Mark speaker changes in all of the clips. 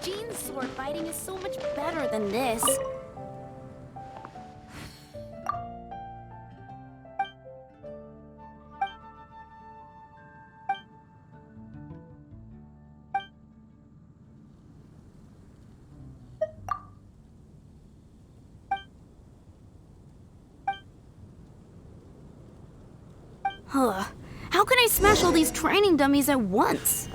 Speaker 1: Jean's sword fighting is so much better than this. How can I smash all these training dummies at once?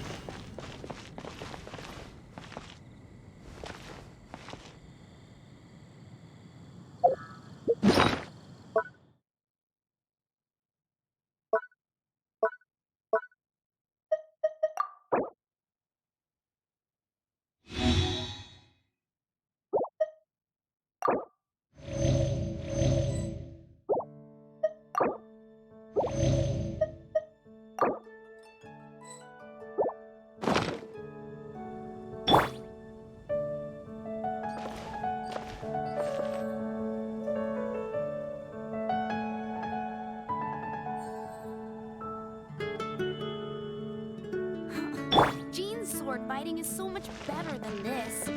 Speaker 1: Jean's sword fighting is so much better than this.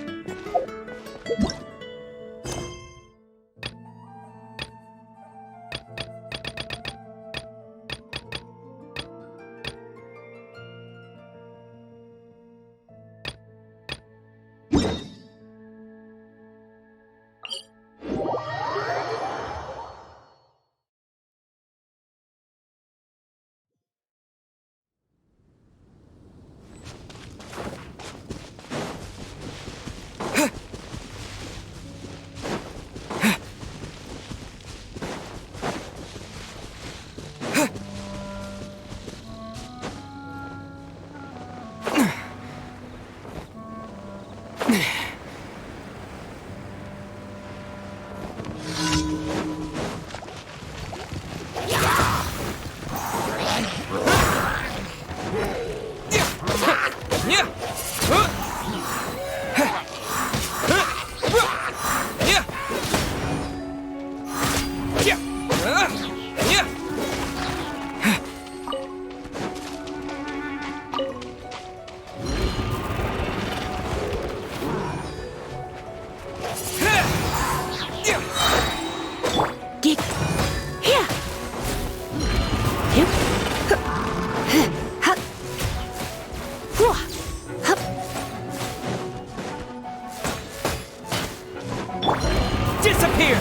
Speaker 2: Disappear!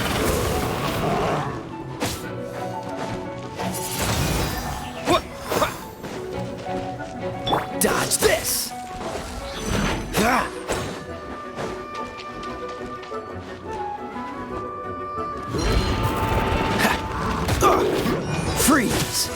Speaker 2: Dodge this! Freeze!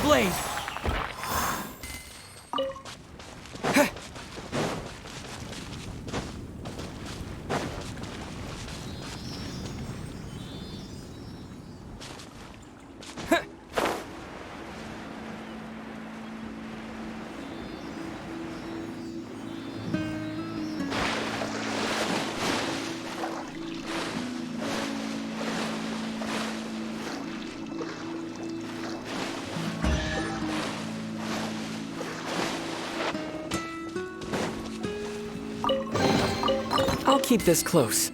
Speaker 2: blade! I'll keep this close.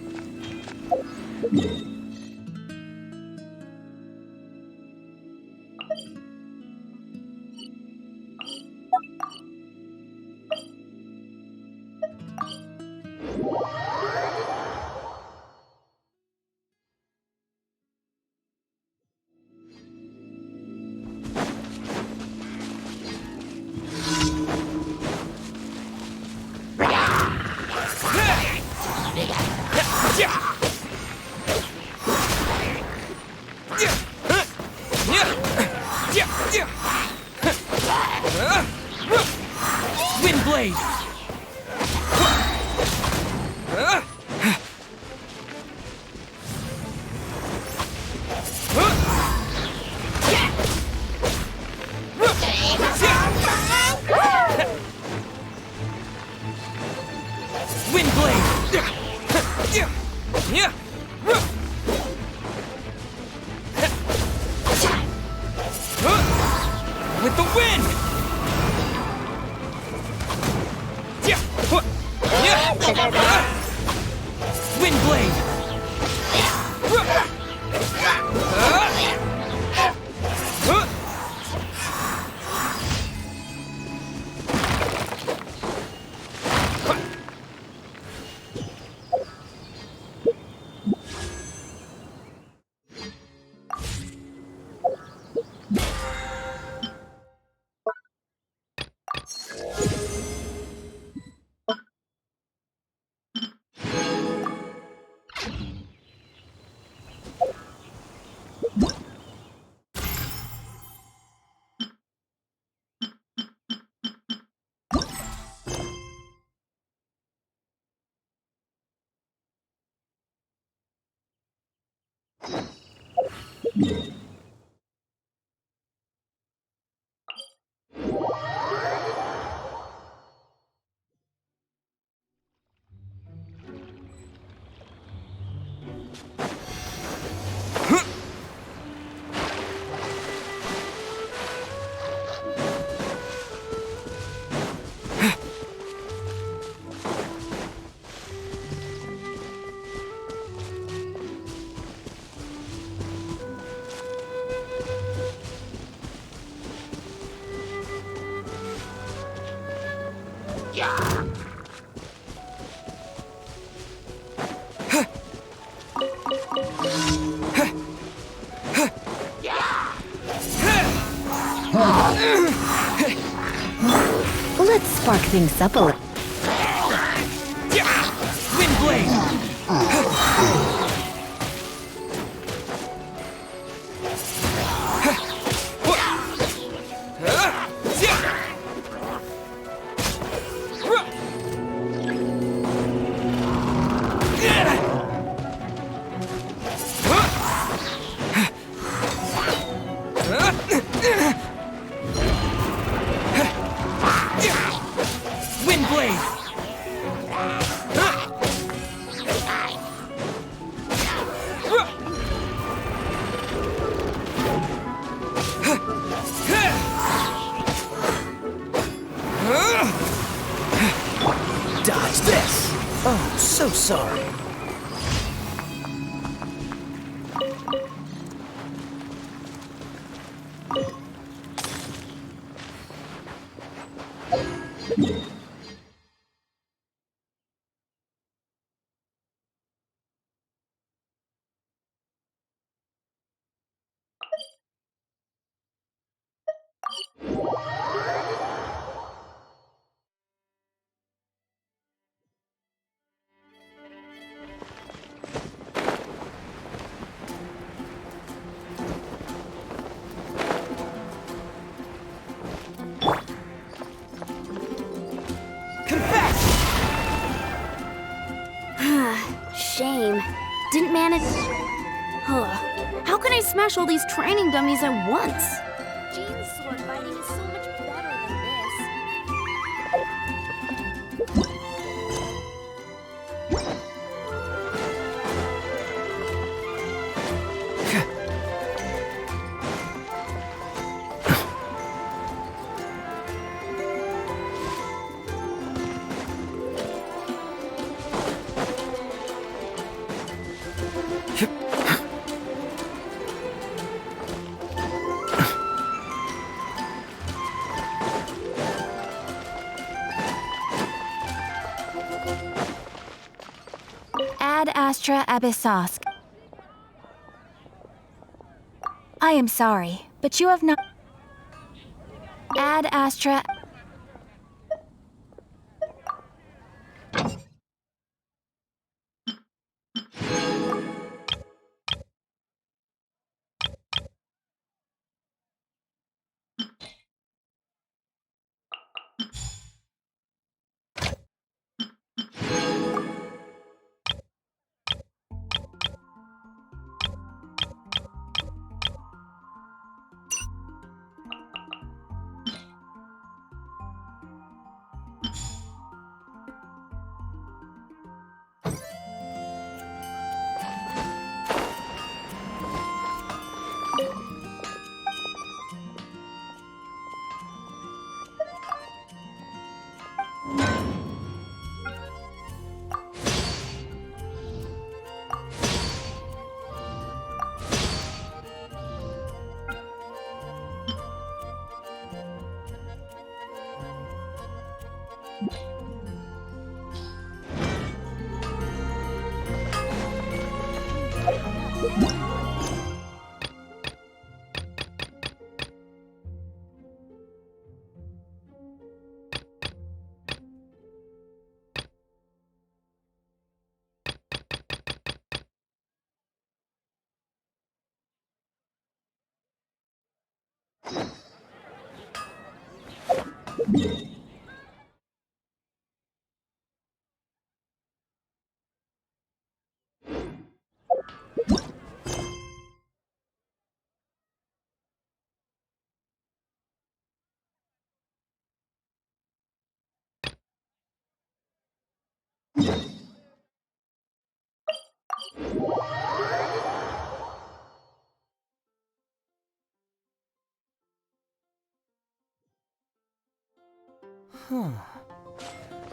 Speaker 2: Wind blade! Wind blade! With the wind! Wind blade!
Speaker 3: Let's spark things up a little.
Speaker 2: Wind blade! Wind blade! Dodge this! Oh, so sorry. Confess!
Speaker 1: Shame. Didn't manage. How can I smash all these training dummies at once? Jean's sword fighting is so much better than this.
Speaker 3: Ad Astra Abyssosk. I am sorry, but you have not. Ad Astra.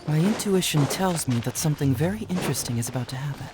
Speaker 2: My intuition tells me that something very interesting is about to happen.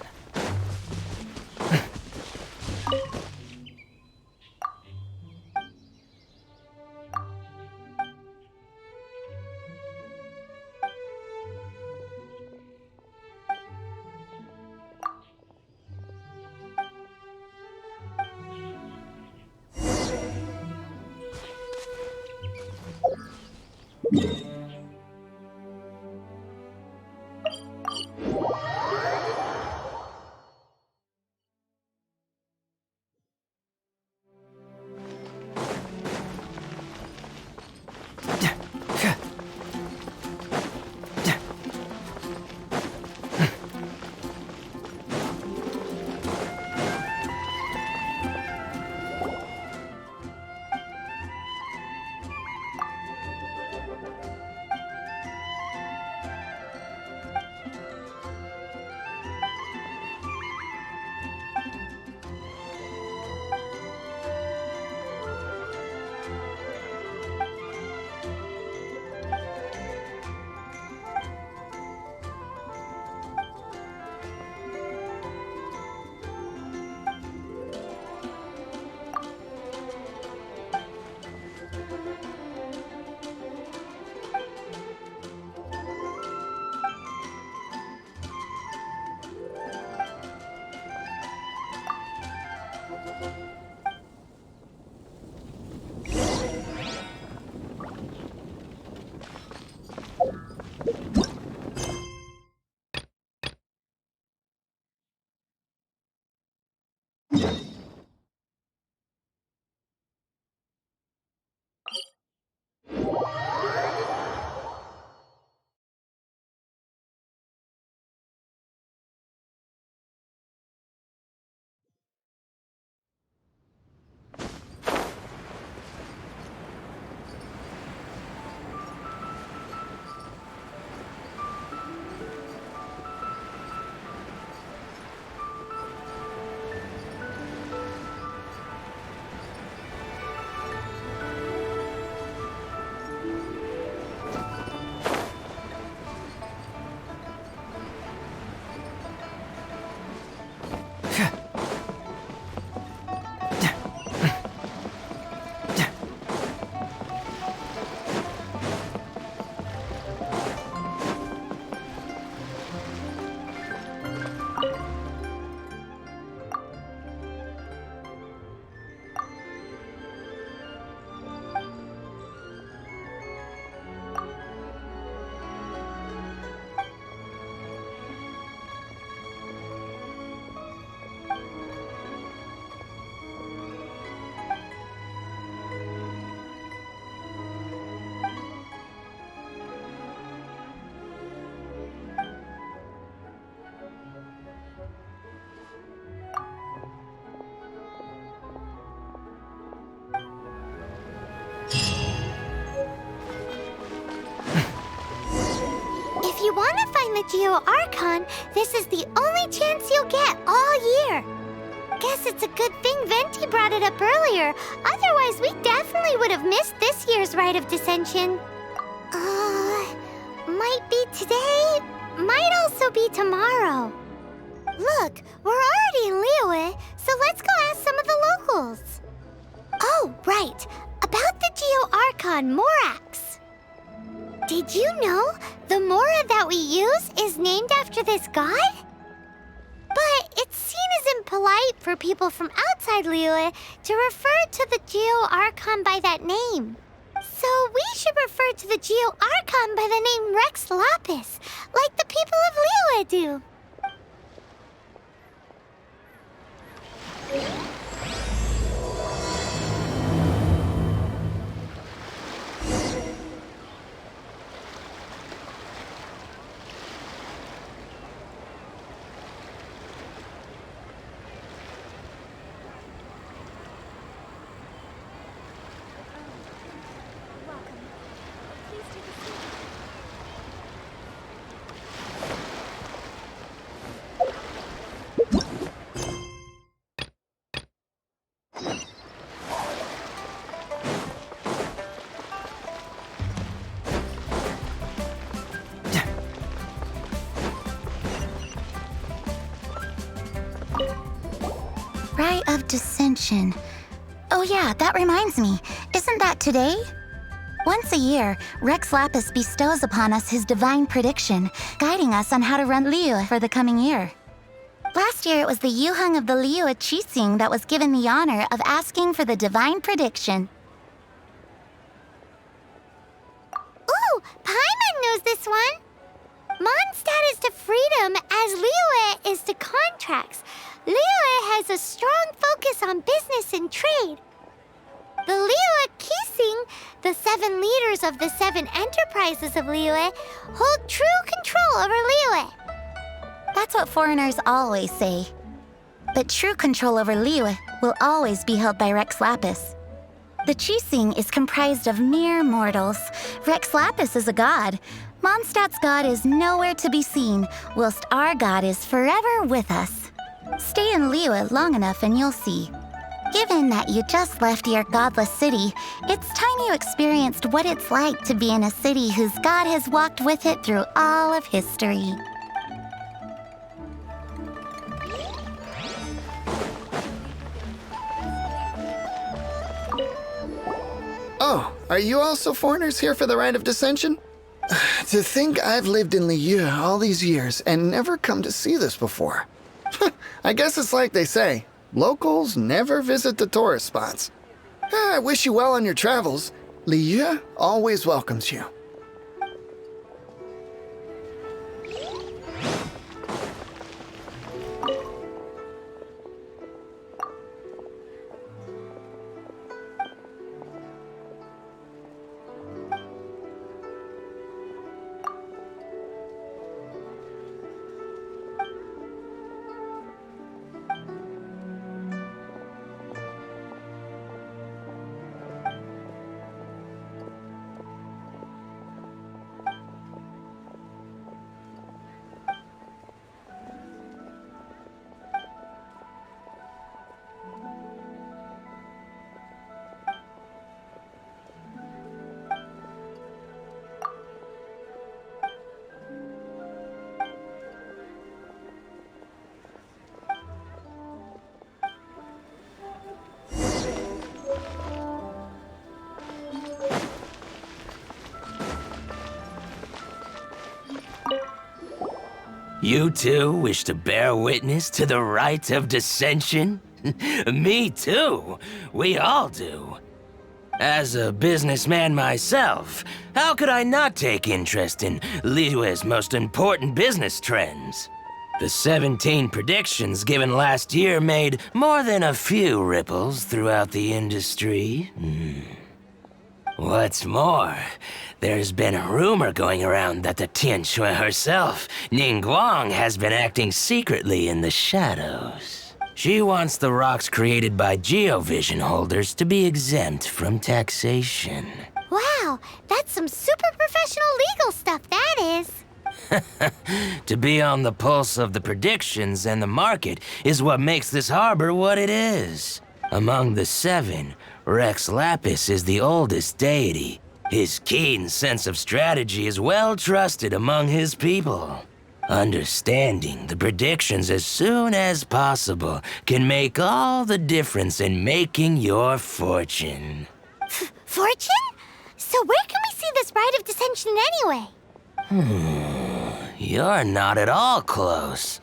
Speaker 4: the Geo Archon, this is the only chance you'll get all year. Guess it's a good thing Venti brought it up earlier. Otherwise, we definitely would have missed this year's Rite of Decension. Might be today, might also be tomorrow. Look, we're already in Liyue, so let's go ask some of the locals. Oh, right. About the Geo Archon Morax. Did you know the Mora that we use is named after this god? But it's seen as impolite for people from outside Liyue to refer to the Geo Archon by that name. So we should refer to the Geo Archon by the name Rex Lapis, like the people of Liyue do.
Speaker 3: Rite of Decension. Oh yeah, that reminds me. Isn't that today? Once a year, Rex Lapis bestows upon us his divine prediction, guiding us on how to run Liyue for the coming year. Last year, it was the Yuheng of the Liyue Qixing that was given the honor of asking for the divine prediction.
Speaker 4: Ooh, Paimon knows this one. Mondstadt is to freedom as Liyue is to contracts. Liyue has a strong focus on business and trade. The Liyue Qixing, the 7 leaders of the 7 enterprises of Liyue, hold true control over Liyue.
Speaker 3: That's what foreigners always say. But true control over Liyue will always be held by Rex Lapis. The Qixing is comprised of mere mortals. Rex Lapis is a god. Mondstadt's god is nowhere to be seen, whilst our god is forever with us. Stay in Liyue long enough and you'll see. Given that you just left your godless city, it's time you experienced what it's like to be in a city whose god has walked with it through all of history.
Speaker 5: Oh, are you also foreigners here for the Rite of Decension? To think I've lived in Liyue all these years and never come to see this before. I guess it's like they say, locals never visit the tourist spots. I wish you well on your travels. Liyue always welcomes you.
Speaker 6: You too wish to bear witness to the rite of decension? Me too. We all do. As a businessman myself, how could I not take interest in Liyue's most important business trends? The 17 predictions given last year made more than a few ripples throughout the industry. What's more, there's been a rumor going around that the Tianshui herself, Ningguang, has been acting secretly in the shadows. She wants the rocks created by geovision holders to be exempt from taxation.
Speaker 4: Wow, that's some super professional legal stuff, that is.
Speaker 6: To be on the pulse of the predictions and the market is what makes this harbor what it is. Among the seven, Rex Lapis is the oldest deity. His keen sense of strategy is well trusted among his people. Understanding the predictions as soon as possible can make all the difference in making your fortune.
Speaker 4: Fortune? So where can we see this rite of decension anyway?
Speaker 6: You're not at all close.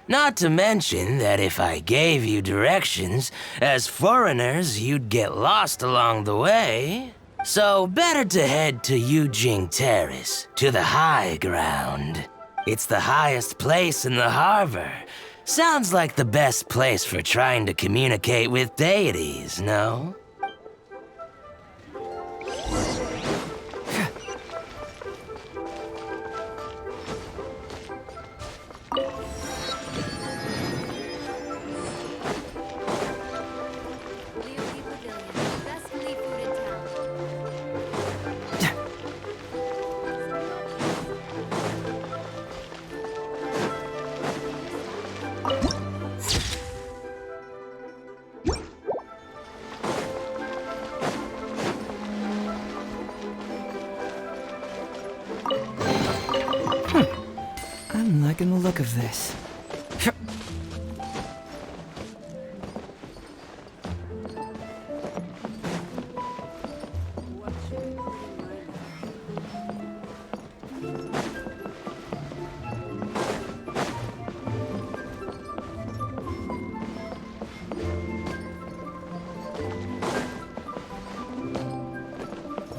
Speaker 6: Not to mention that if I gave you directions, as foreigners, you'd get lost along the way. So better to head to Yujing Terrace, to the high ground. It's the highest place in the harbor. Sounds like the best place for trying to communicate with deities, no?
Speaker 2: I'm liking the look of this.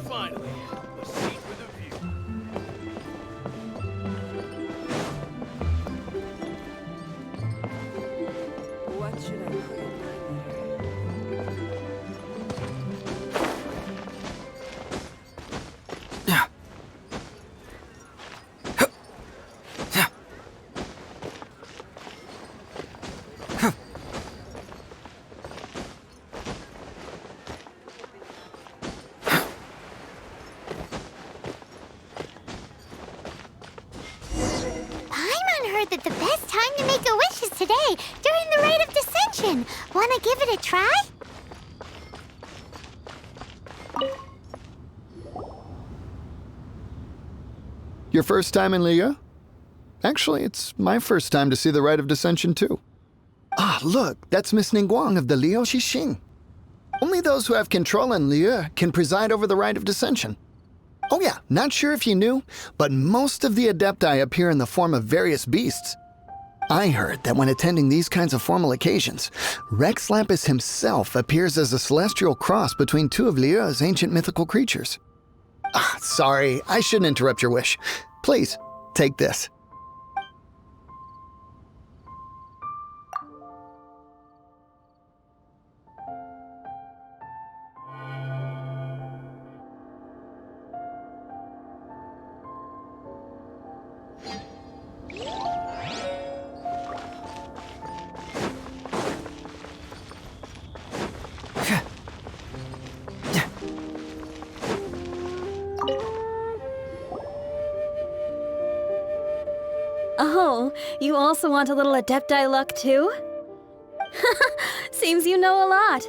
Speaker 7: Finally, a seat with a view.
Speaker 8: What should I put in my letter?
Speaker 4: Paimon heard that the best time to make a wish is today, during the rite of decension. Wanna give it a try?
Speaker 5: Your first time in Liyue? Actually, it's my first time to see the rite of decension too. Ah, look, that's Miss Ningguang of the Liu Xixing. Only those who have control in Liyue can preside over the rite of decension. Oh yeah, not sure if you knew, but most of the adepti appear in the form of various beasts. I heard that when attending these kinds of formal occasions, Rex Lapis himself appears as a celestial cross between two of Liyue's ancient mythical creatures. Ah, sorry, I shouldn't interrupt your wish. Please, take this.
Speaker 8: Oh, you also want a little Adepti luck too? Seems you know a lot.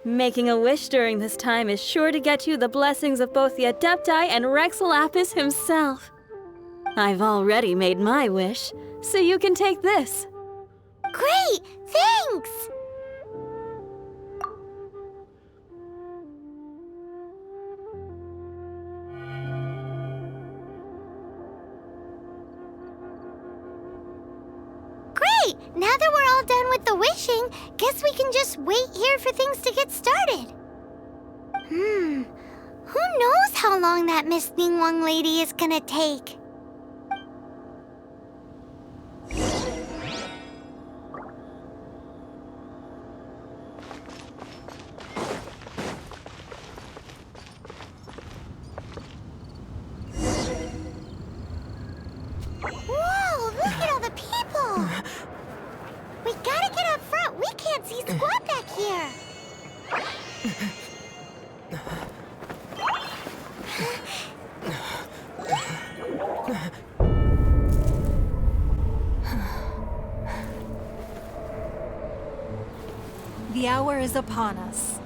Speaker 8: Making a wish during this time is sure to get you the blessings of both the Adepti and Rex Lapis himself. I've already made my wish, so you can take this.
Speaker 4: Great! Thanks! Great! Now that we're all done with the wishing, guess we can just wait here for things to get started. Who knows how long that Miss Ningguang lady is gonna take? Whoa, look at all the people! We gotta get up front. We can't see squat back here.
Speaker 9: The hour is upon us.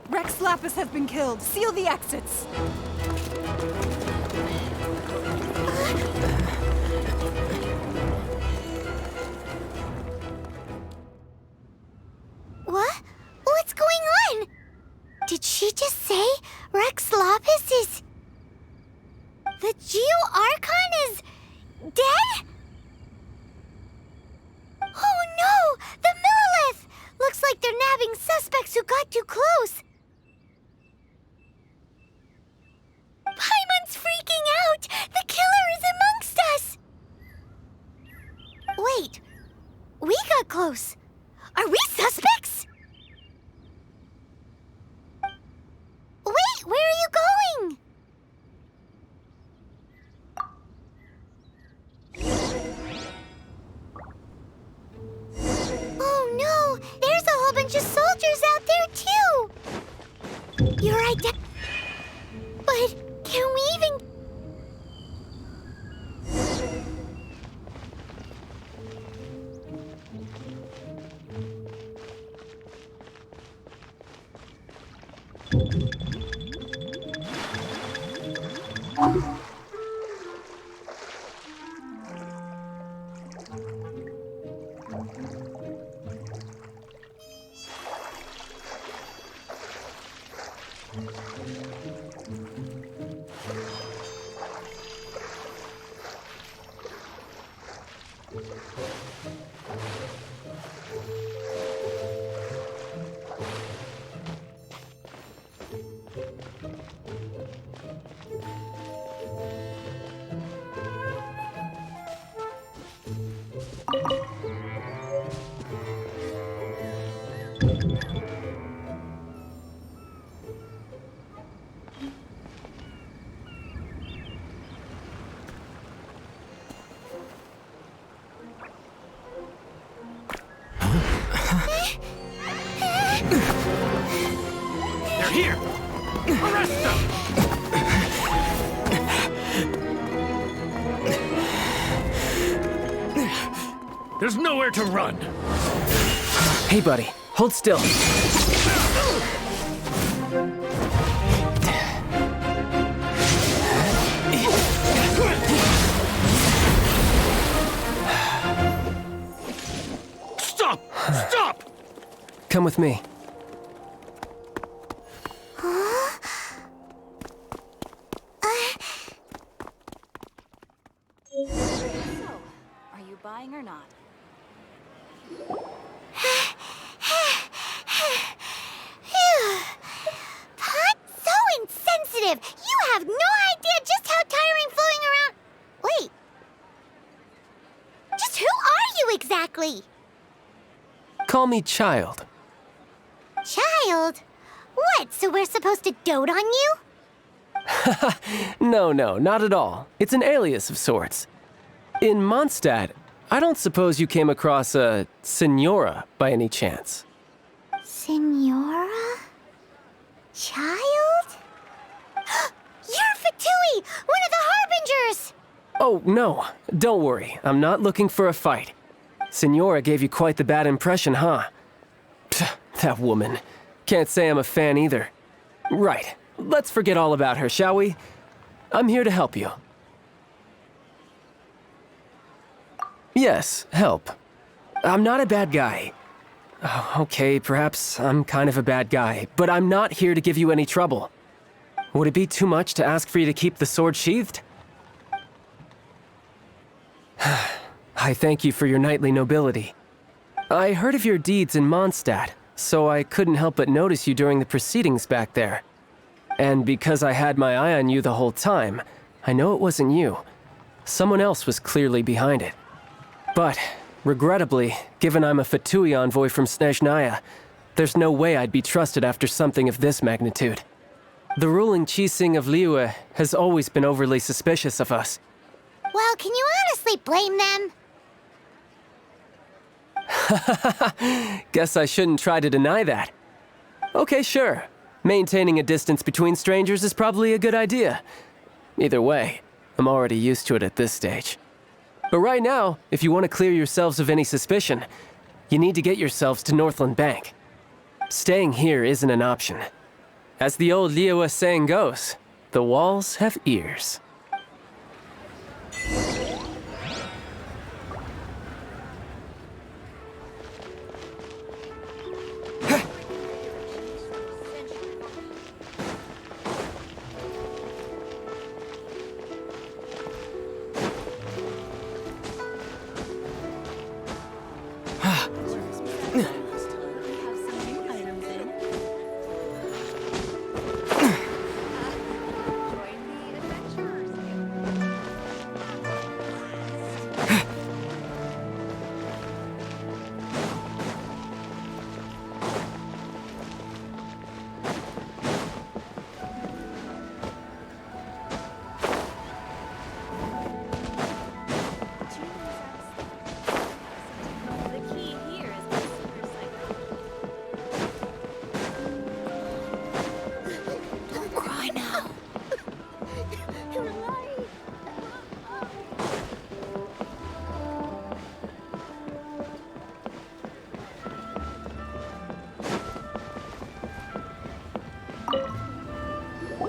Speaker 9: Rex Lapis has been killed. Seal the exits.
Speaker 4: What? What's going on? Did she just say Rex Lapis is... The Geo-Archon is... dead? Oh no! The Millilith! Looks like they're nabbing suspects who got too close. Paimon's freaking out! The killer is amongst us! Wait, we got close. Are we suspects? Wait, where are you going? Oh no, there's a whole bunch of soldiers out there too! You're right, but can we even...
Speaker 7: They're here! Arrest them! There's nowhere to run!
Speaker 10: Hey, buddy. Hold still.
Speaker 7: Stop! Stop!
Speaker 10: Come with me.
Speaker 9: Are you buying or not?
Speaker 4: So insensitive! You have no idea just how tiring floating around... Wait. Just who are you exactly?
Speaker 10: Call me Child.
Speaker 4: Child? What, so we're supposed to dote on you?
Speaker 10: No, not at all. It's an alias of sorts. In Mondstadt, I don't suppose you came across a Senora by any chance.
Speaker 4: Senora? Child? You're Fatui, one of the Harbingers!
Speaker 10: Oh, no. Don't worry. I'm not looking for a fight. Senora gave you quite the bad impression, huh? Pfft, that woman. Can't say I'm a fan either. Right. Let's forget all about her, shall we? I'm here to help you. Yes, help. I'm not a bad guy. Oh, okay, perhaps I'm kind of a bad guy, but I'm not here to give you any trouble. Would it be too much to ask for you to keep the sword sheathed? I thank you for your knightly nobility. I heard of your deeds in Mondstadt, so I couldn't help but notice you during the proceedings back there. And because I had my eye on you the whole time, I know it wasn't you. Someone else was clearly behind it. But, regrettably, given I'm a Fatui envoy from Snezhnaya, there's no way I'd be trusted after something of this magnitude. The ruling Qixing of Liyue has always been overly suspicious of us.
Speaker 4: Well, can you honestly blame them?
Speaker 10: Guess I shouldn't try to deny that. Okay, sure. Maintaining a distance between strangers is probably a good idea. Either way, I'm already used to it at this stage. But right now, if you want to clear yourselves of any suspicion, you need to get yourselves to Northland Bank. Staying here isn't an option. As the old Liyue saying goes, the walls have ears.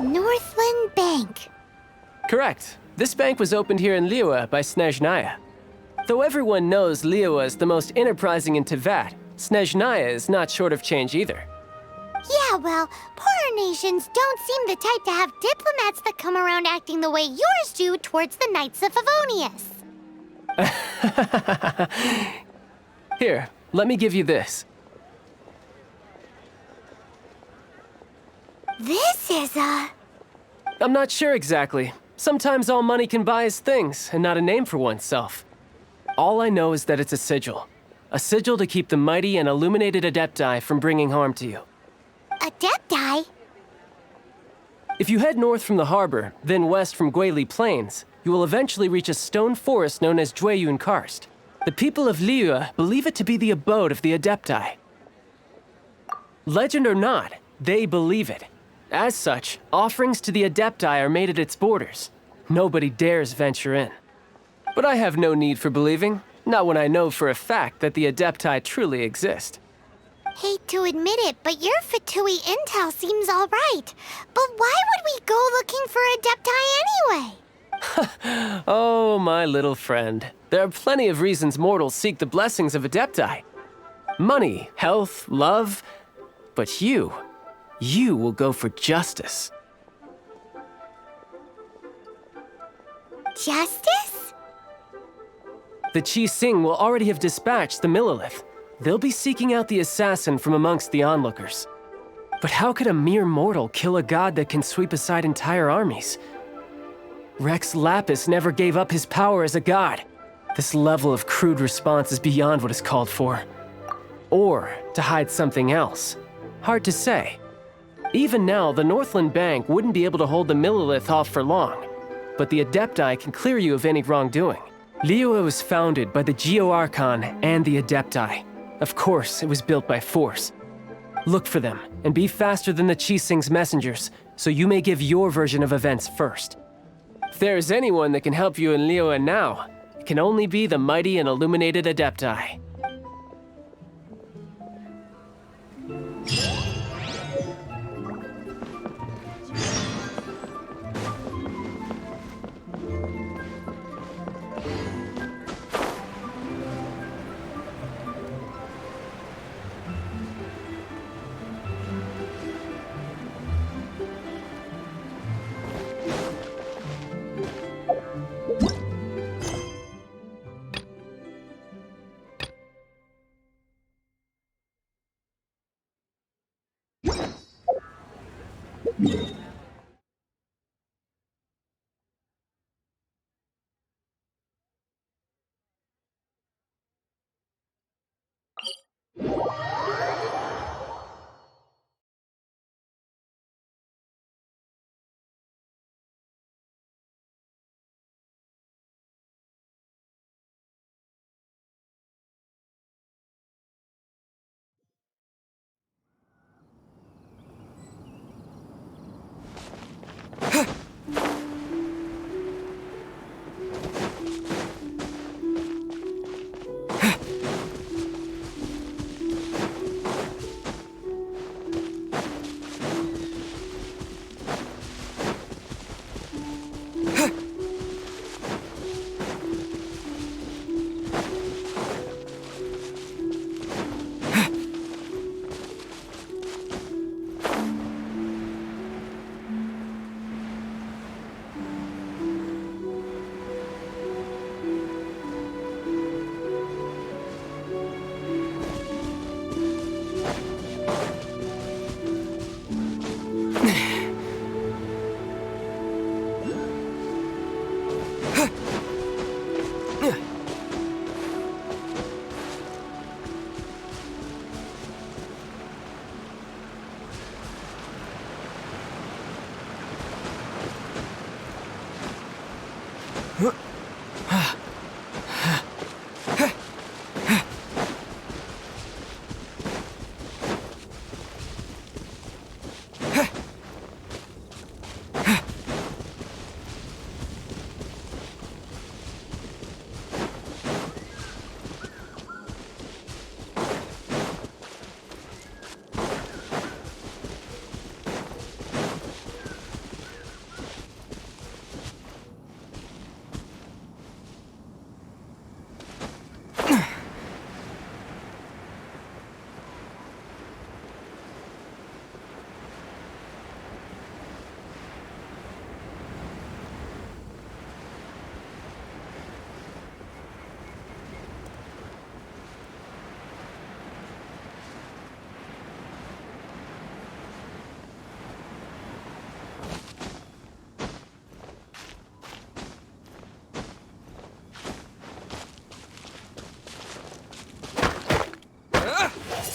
Speaker 4: Northland Bank.
Speaker 10: Correct. This bank was opened here in Liyue by Snezhnaya. Though everyone knows Liyue is the most enterprising in Teyvat, Snezhnaya is not short of change either.
Speaker 4: Yeah, well, poorer nations don't seem the type to have diplomats that come around acting the way yours do towards the Knights of Favonius.
Speaker 10: Here, let me give you this.
Speaker 4: This is a...
Speaker 10: I'm not sure exactly. Sometimes all money can buy is things, and not a name for oneself. All I know is that it's a sigil. A sigil to keep the mighty and illuminated Adepti from bringing harm to you.
Speaker 4: Adepti?
Speaker 10: If you head north from the harbor, then west from Guili Plains, you will eventually reach a stone forest known as Jueyun Karst. The people of Liyue believe it to be the abode of the Adepti. Legend or not, they believe it. As such, offerings to the Adepti are made at its borders. Nobody dares venture in. But I have no need for believing, not when I know for a fact that the Adepti truly exist.
Speaker 4: Hate to admit it, but your Fatui intel seems all right. But why would we go looking for Adepti anyway?
Speaker 10: Oh, my little friend. There are plenty of reasons mortals seek the blessings of Adepti. Money, health, love. But you will go for justice.
Speaker 4: Justice?
Speaker 10: The Qixing will already have dispatched the Millilith. They'll be seeking out the assassin from amongst the onlookers. But how could a mere mortal kill a god that can sweep aside entire armies? Rex Lapis never gave up his power as a god. This level of crude response is beyond what is called for. Or to hide something else. Hard to say. Even now, the Northland Bank wouldn't be able to hold the Millilith off for long. But the Adepti can clear you of any wrongdoing. Liyue was founded by the Geo-Archon and the Adepti. Of course, it was built by force. Look for them, and be faster than the Qixing's messengers, so you may give your version of events first. If there is anyone that can help you in Liyue now, it can only be the mighty and illuminated Adepti.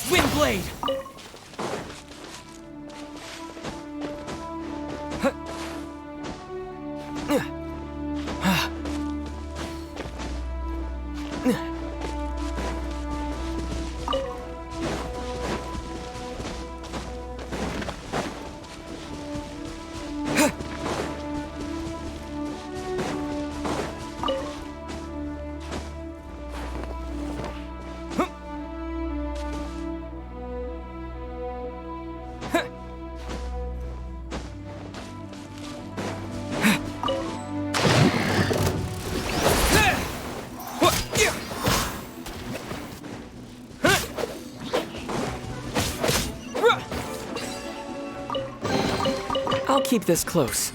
Speaker 10: Windblade! I'll keep this close.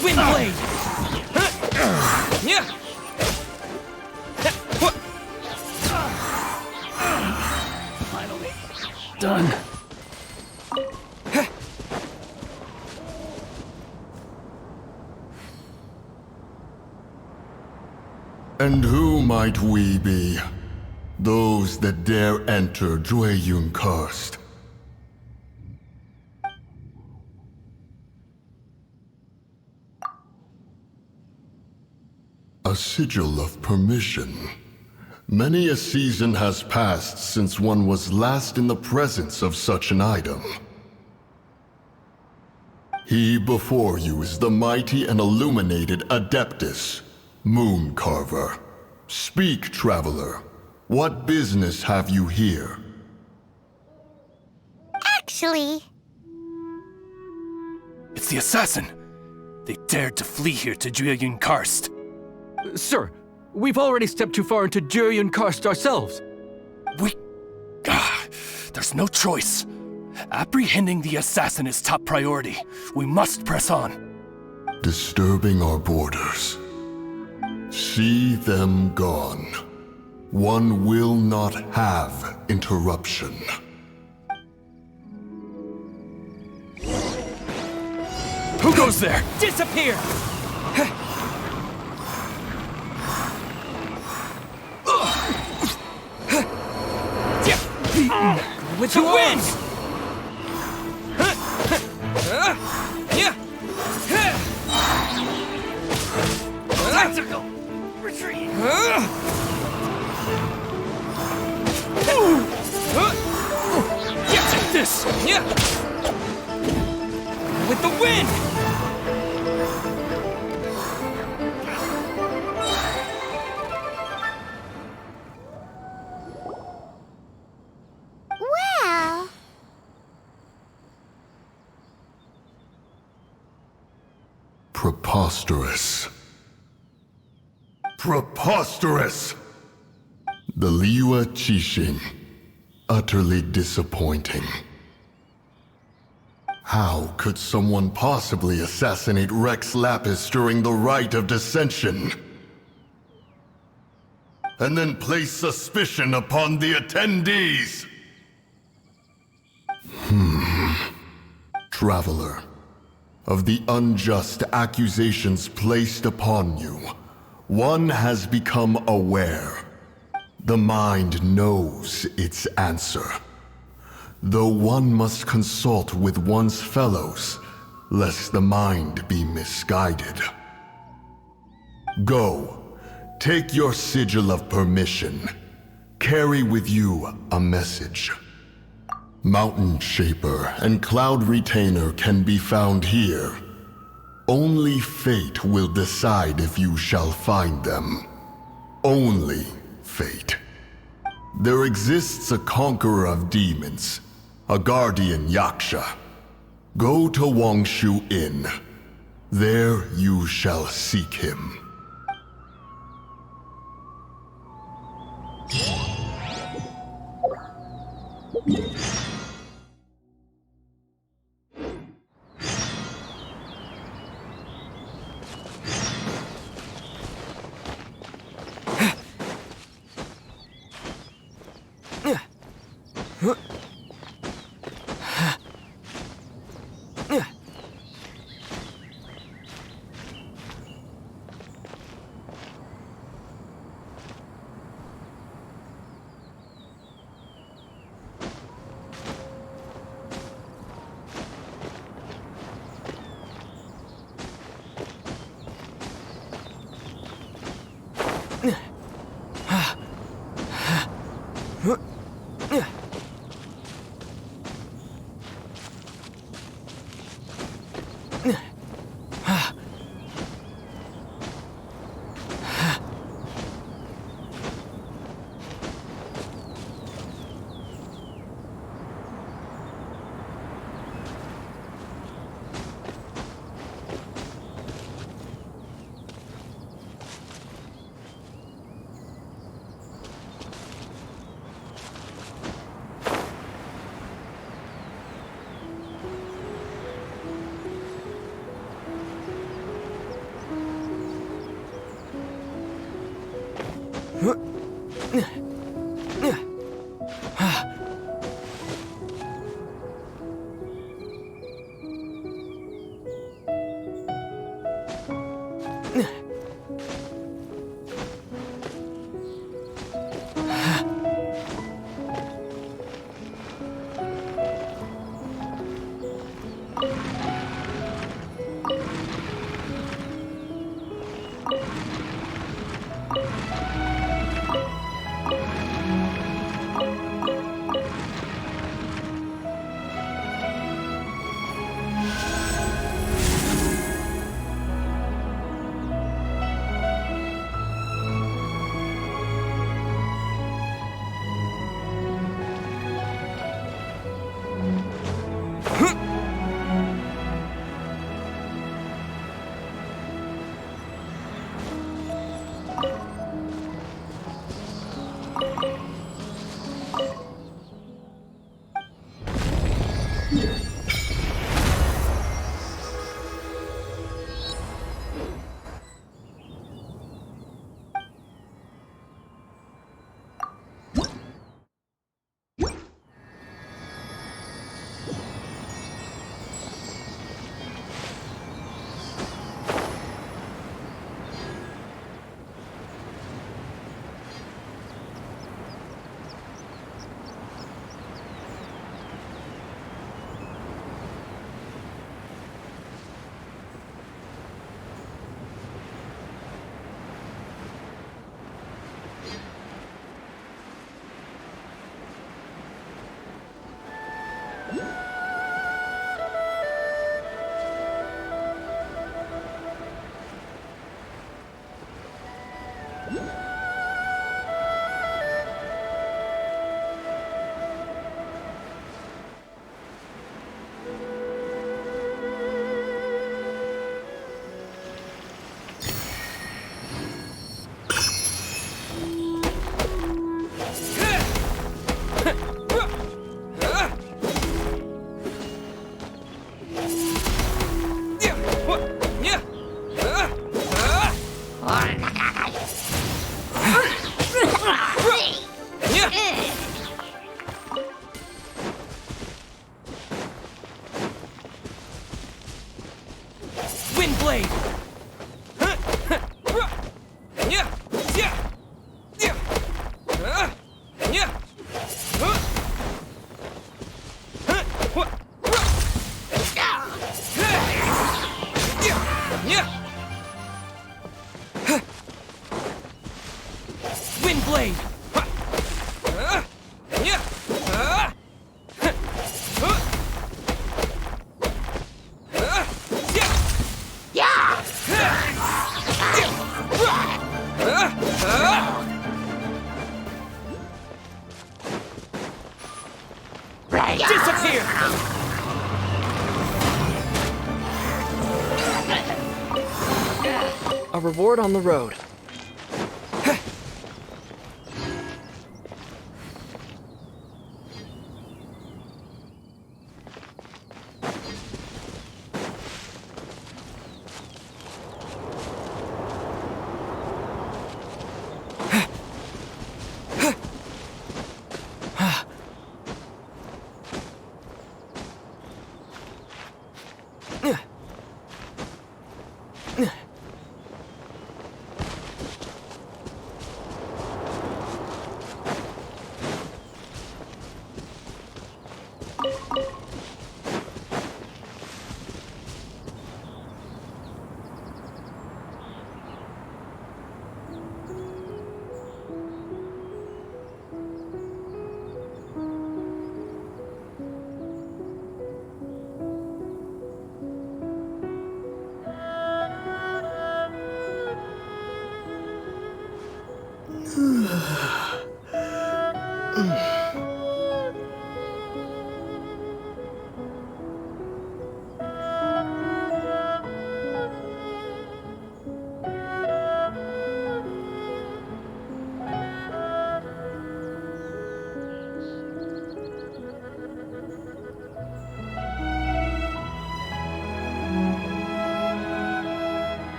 Speaker 10: Windblade! Finally. Done.
Speaker 11: And who might we be? Those that dare enter Jueyun Karst. A sigil of permission. Many a season has passed since one was last in the presence of such an item. He before you is the mighty and illuminated Adeptus, Moon Carver. Speak, traveler. What business have you here?
Speaker 4: Actually,
Speaker 7: It's the assassin! They dared to flee here to Jueyun Karst.
Speaker 12: Sir, we've already stepped too far into Jueyun Karst ourselves.
Speaker 7: There's no choice. Apprehending the assassin is top priority. We must press on.
Speaker 11: Disturbing our borders. See them gone. One will not have interruption.
Speaker 7: Who goes there?
Speaker 10: Disappear! With the wind!
Speaker 7: Tactical retreat! Take this!
Speaker 10: With the wind!
Speaker 4: well,
Speaker 11: Preposterous. Preposterous! The Liyue Qixing. Utterly disappointing. How could someone possibly assassinate Rex Lapis during the rite of decension? And then place suspicion upon the attendees? Traveler, of the unjust accusations placed upon you, one has become aware. The mind knows its answer. Though one must consult with one's fellows, lest the mind be misguided. Go, take your sigil of permission. Carry with you a message. Mountain Shaper and Cloud Retainer can be found here. Only fate will decide if you shall find them. Only fate. There exists a conqueror of demons, a guardian Yaksha. Go to Wangshu Inn. There you shall seek him.
Speaker 10: Disappear! A reward on the road.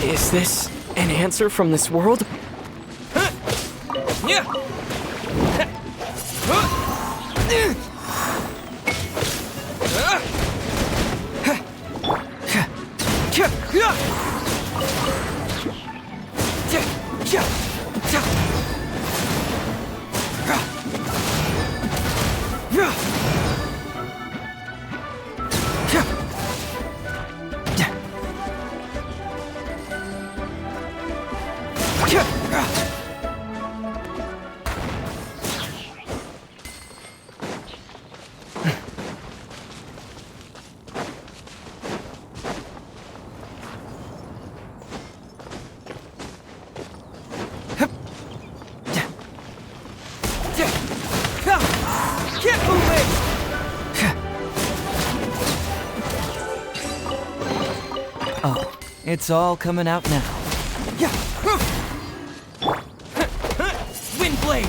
Speaker 2: Is this an answer from this world? Oh, it's all coming out now.
Speaker 6: Wind blade!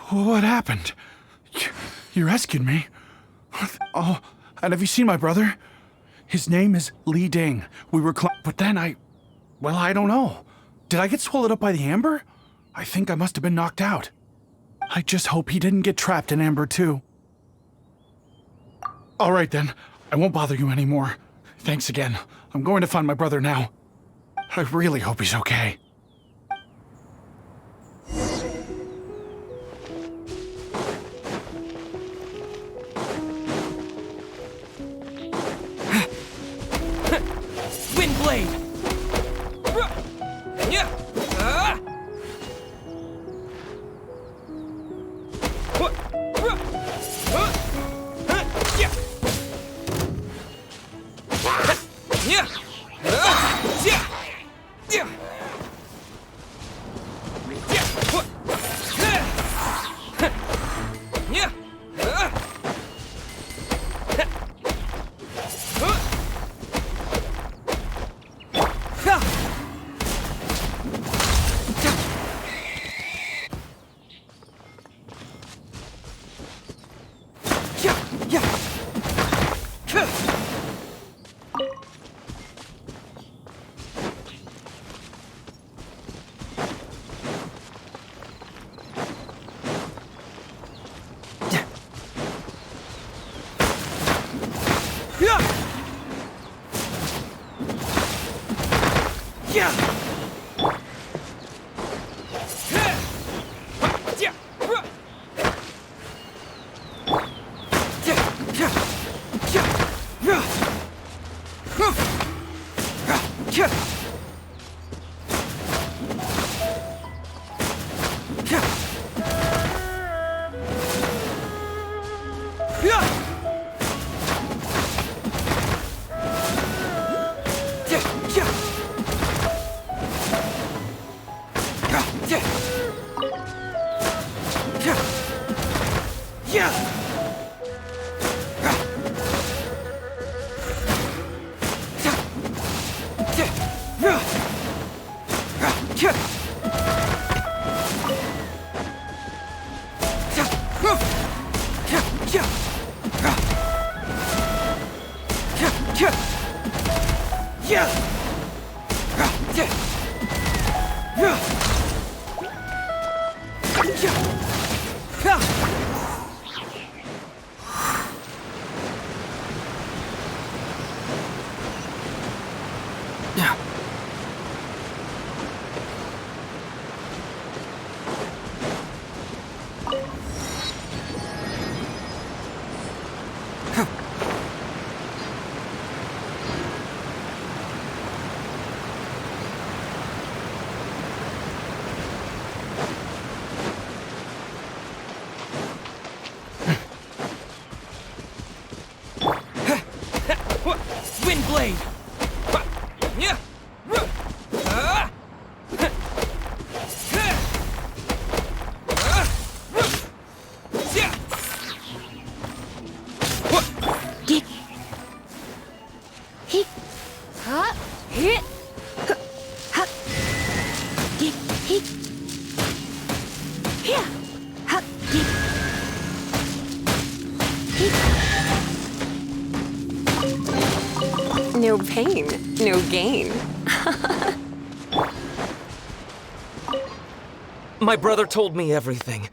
Speaker 13: What happened? You rescued me? Oh, and have you seen my brother? His name is Li Ding. We were but then I don't know. Did I get swallowed up by the amber? I think I must have been knocked out. I just hope he didn't get trapped in amber too. All right then, I won't bother you anymore. Thanks again. I'm going to find my brother now. I really hope he's okay.
Speaker 6: Wind blade!
Speaker 14: No pain, no gain.
Speaker 15: My brother told me everything.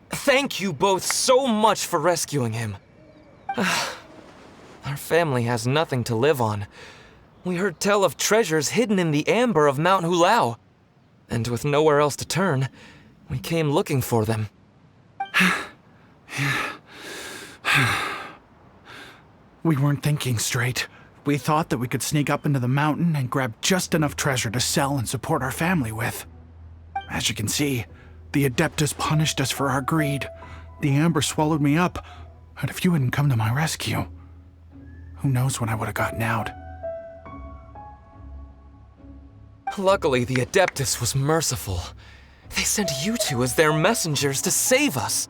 Speaker 15: Thank you both so much for rescuing him. Our family has nothing to live on. We heard tell of treasures hidden in the amber of Mount Hulao. And with nowhere else to turn, we came looking for them.
Speaker 13: We weren't thinking straight. We thought that we could sneak up into the mountain and grab just enough treasure to sell and support our family with. As you can see, the Adeptus punished us for our greed. The amber swallowed me up, and if you hadn't come to my rescue, who knows when I would have gotten out.
Speaker 15: Luckily, the Adeptus was merciful. They sent you two as their messengers to save us.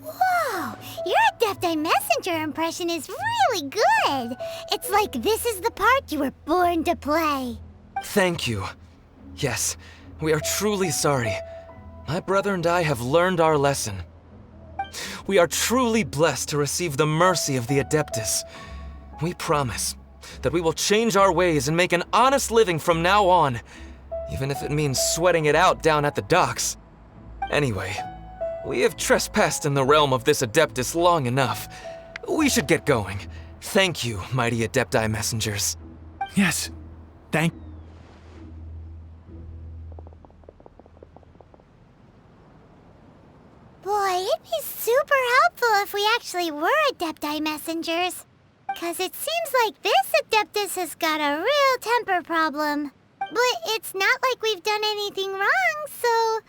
Speaker 4: Whoa! Your Adepti messenger impression is really good! It's like this is the part you were born to play.
Speaker 15: Thank you. Yes, we are truly sorry. My brother and I have learned our lesson. We are truly blessed to receive the mercy of the Adeptus. We promise that we will change our ways and make an honest living from now on, even if it means sweating it out down at the docks. Anyway, we have trespassed in the realm of this Adeptus long enough. We should get going. Thank you, mighty Adepti messengers.
Speaker 13: Yes, thank.
Speaker 4: Boy, it'd be super helpful if we actually were Adepti messengers. 'Cause it seems like this Adeptus has got a real temper problem. But it's not like we've done anything wrong, so...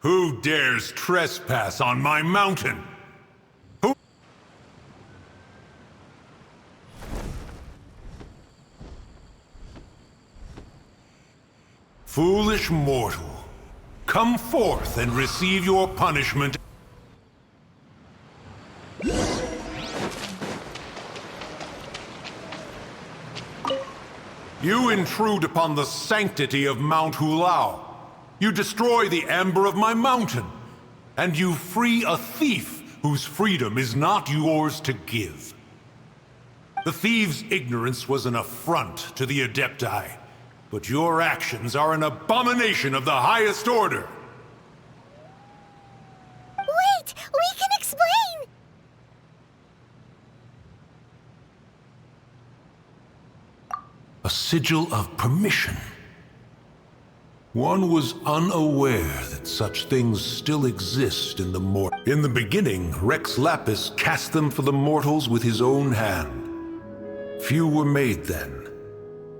Speaker 16: Who dares trespass on my mountain? Who? Foolish mortal, come forth and receive your punishment. You intrude upon the sanctity of Mount Hulao. You destroy the amber of my mountain. And you free a thief whose freedom is not yours to give. The thief's ignorance was an affront to the Adepti, but your actions are an abomination of the highest order.
Speaker 4: Wait! We can explain!
Speaker 16: A sigil of permission. One was unaware that such things still exist in the mortal. In the beginning, Rex Lapis cast them for the mortals with his own hand. Few were made then,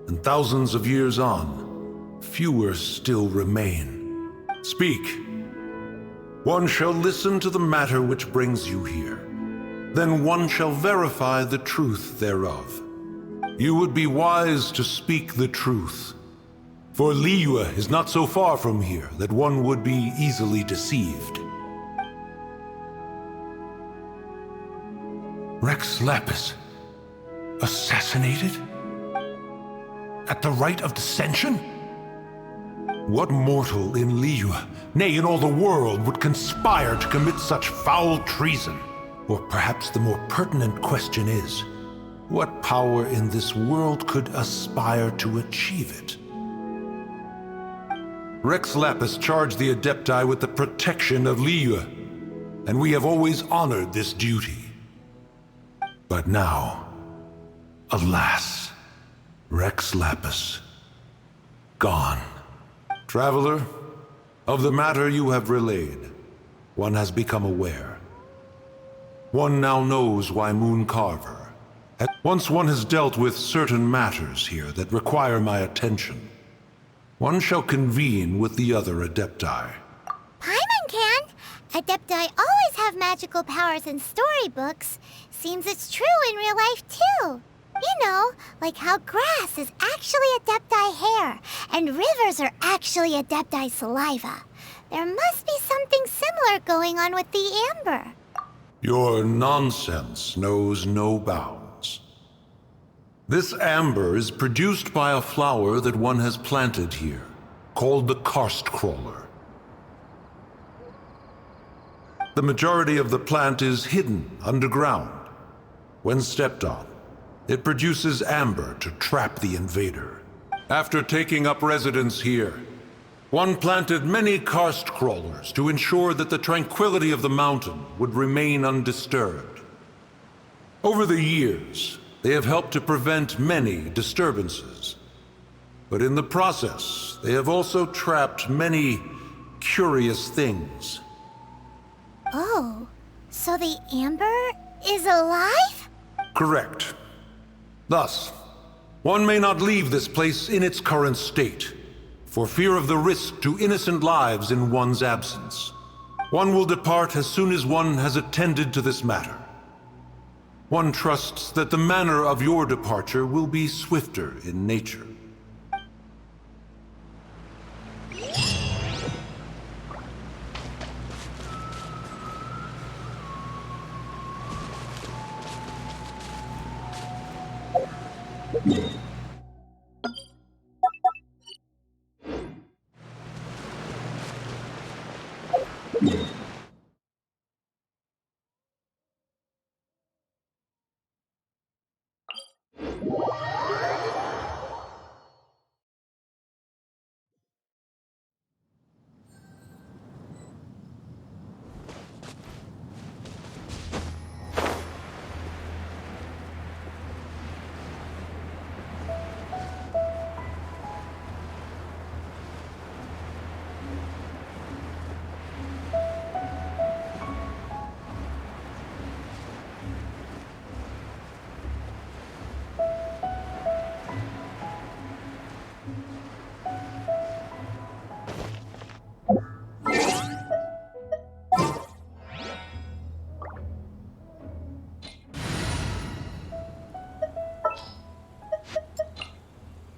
Speaker 16: and thousands of years on, fewer still remain. Speak. One shall listen to the matter which brings you here. Then one shall verify the truth thereof. You would be wise to speak the truth. For Liyue is not so far from here that one would be easily deceived. Rex Lapis, assassinated? At the rite of decension? What mortal in Liyue, nay in all the world, would conspire to commit such foul treason? Or perhaps the more pertinent question is, what power in this world could aspire to achieve it? Rex Lapis charged the Adepti with the protection of Liyue, and we have always honored this duty. But now, alas, Rex Lapis, gone. Traveler, of the matter you have relayed, one has become aware. One now knows why Moon Carver. Once one has dealt with certain matters here that require my attention, one shall convene with the other Adepti.
Speaker 4: Paimon can! Adepti always have magical powers in storybooks. Seems it's true in real life, too. You know, like how grass is actually Adepti hair, and rivers are actually Adepti saliva. There must be something similar going on with the amber.
Speaker 16: Your nonsense knows no bounds. This amber is produced by a flower that one has planted here, called the karst crawler. The majority of the plant is hidden underground. When stepped on, it produces amber to trap the invader. After taking up residence here, one planted many karst crawlers to ensure that the tranquility of the mountain would remain undisturbed. Over the years, they have helped to prevent many disturbances. But in the process, they have also trapped many curious things.
Speaker 4: Oh, so the amber is alive?
Speaker 16: Correct. Thus, one may not leave this place in its current state, for fear of the risk to innocent lives in one's absence. One will depart as soon as one has attended to this matter. One trusts that the manner of your departure will be swifter in nature.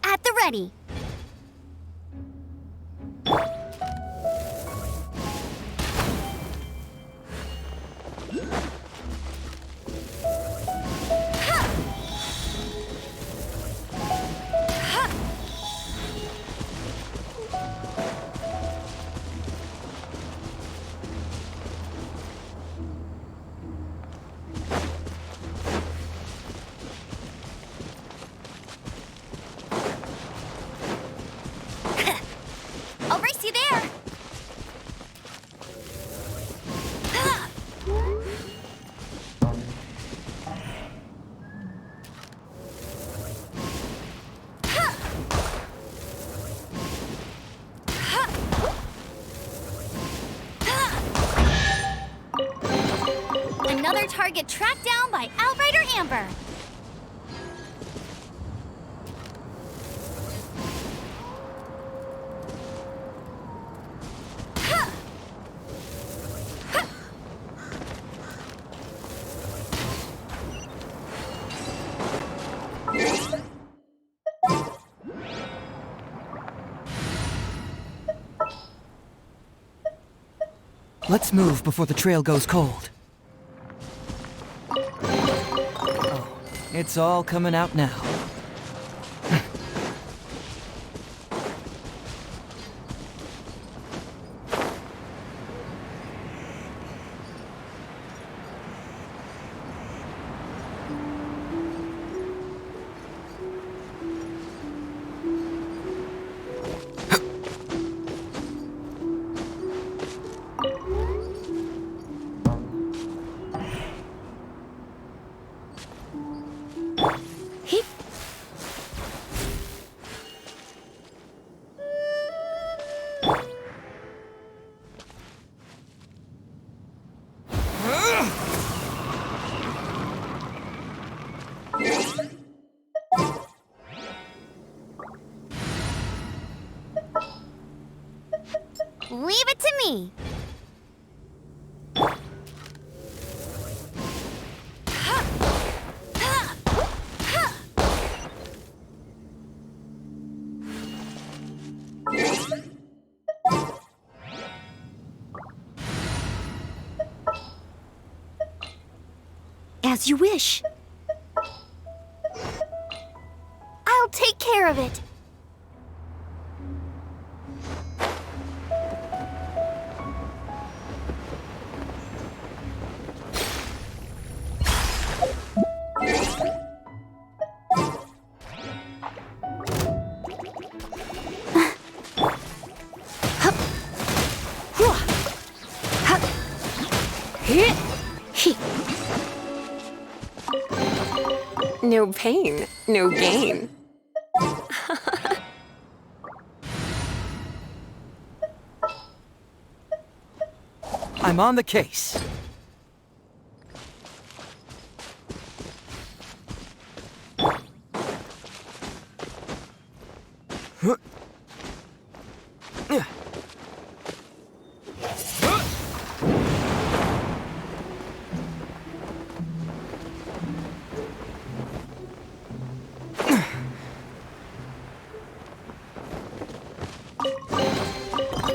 Speaker 1: At the ready. I'll race you there. Another target tracked down by Outrider Amber.
Speaker 2: Let's move before the trail goes cold. Oh, it's all coming out now.
Speaker 1: Leave it to me. As you wish. I'll take care of it.
Speaker 14: No pain, no gain.
Speaker 2: I'm on the case.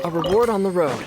Speaker 10: A reward on the road.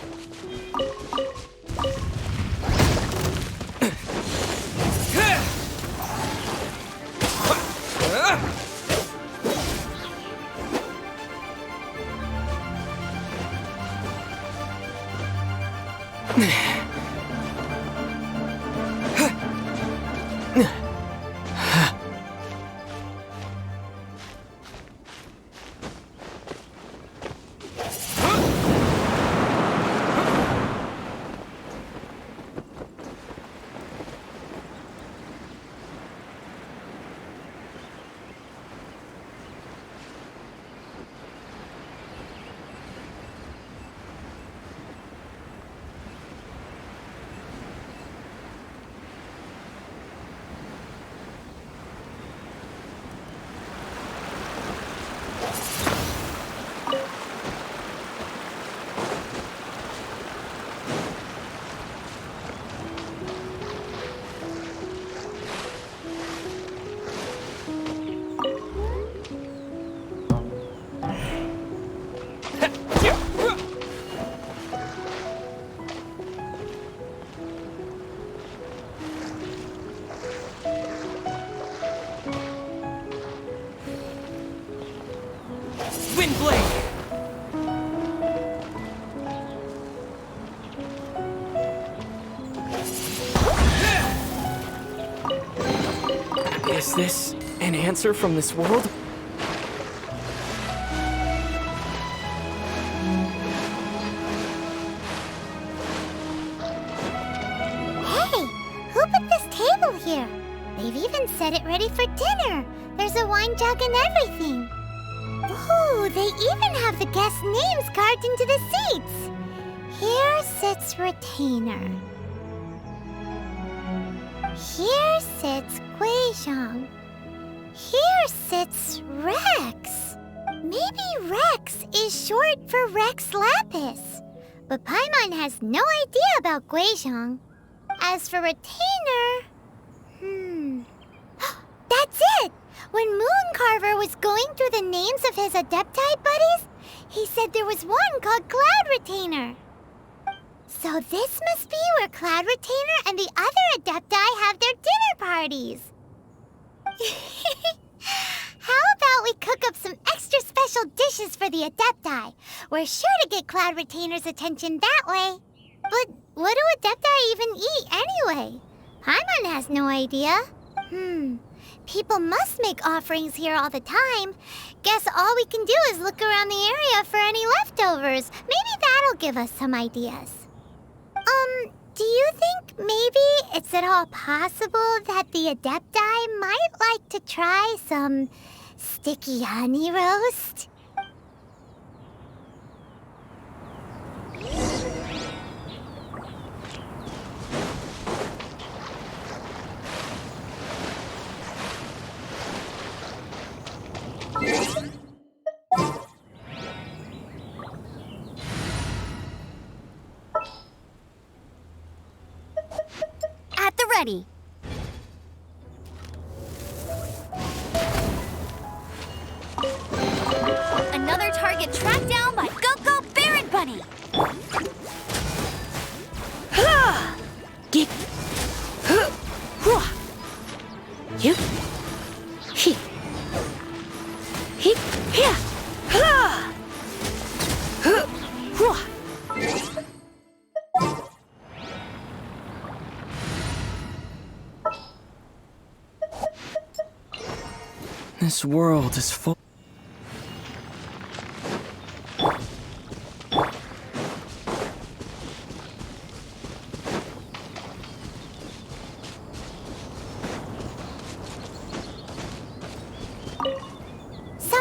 Speaker 10: Is this an answer from this world?
Speaker 4: Hey, who put this table here? They've even set it ready for dinner. There's a wine jug and everything. Ooh, they even have the guests' names carved into the seats. Here sits Retainer. Here sits Guizhong. Here sits Rex. Maybe Rex is short for Rex Lapis. But Paimon has no idea about Guizhong. As for Retainer... That's it! When Mooncarver was going through the names of his Adepti buddies, he said there was one called Cloud Retainer. So this must be where Cloud Retainer and the other Adepti have their dinner parties. How about we cook up some extra special dishes for the Adepti? We're sure to get Cloud Retainer's attention that way. But what do Adepti even eat anyway? Paimon has no idea. People must make offerings here all the time. Guess all we can do is look around the area for any leftovers. Maybe that'll give us some ideas. Do you think maybe it's at all possible that the Adepti might like to try some sticky honey roast?
Speaker 1: At the ready. Another target tracked down by Go-Go Baron Bunny. Get. Yep. He. Here.
Speaker 10: This world is full.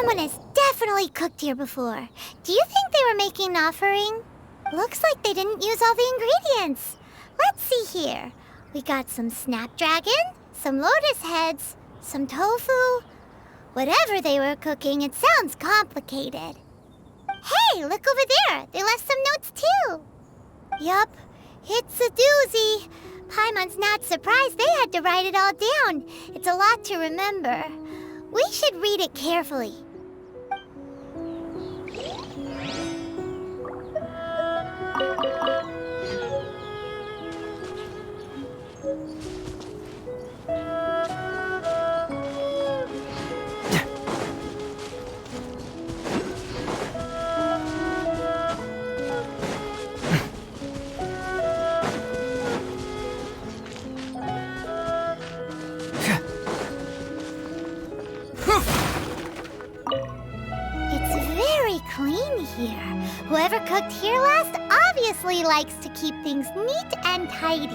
Speaker 4: Someone has definitely cooked here before. Do you think they were making an offering? Looks like they didn't use all the ingredients. Let's see here. We got some snapdragon, some lotus heads, some tofu. Whatever they were cooking, it sounds complicated. Hey, look over there. They left some notes too. Yup, it's a doozy. Paimon's not surprised they had to write it all down. It's a lot to remember. We should read it carefully. Clean here. Whoever cooked here last obviously likes to keep things neat and tidy.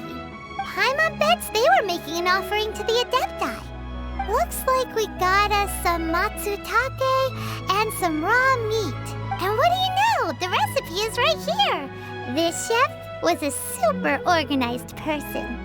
Speaker 4: Paimon bets they were making an offering to the Adepti. Looks like we got us some matsutake and some raw meat. And what do you know? The recipe is right here. This chef was a super organized person.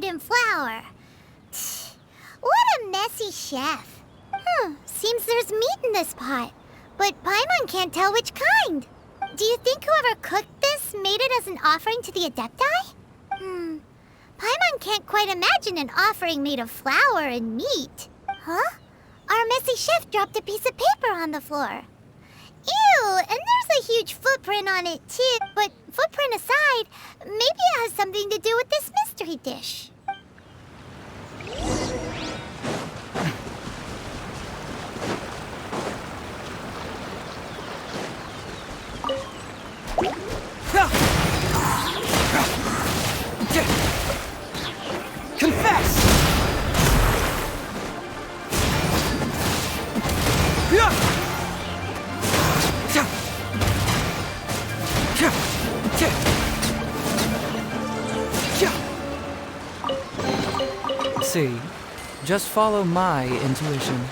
Speaker 4: In flour. What a messy chef. Seems there's meat in this pot, but Paimon can't tell which kind. Do you think whoever cooked this made it as an offering to the Adepti? Paimon can't quite imagine an offering made of flour and meat. Huh? Our messy chef dropped a piece of paper on the floor. Ew, and there's a huge footprint on it too. But footprint aside, maybe it has something to do with this mystery dish.
Speaker 10: Confess!
Speaker 2: See, just follow my intuition.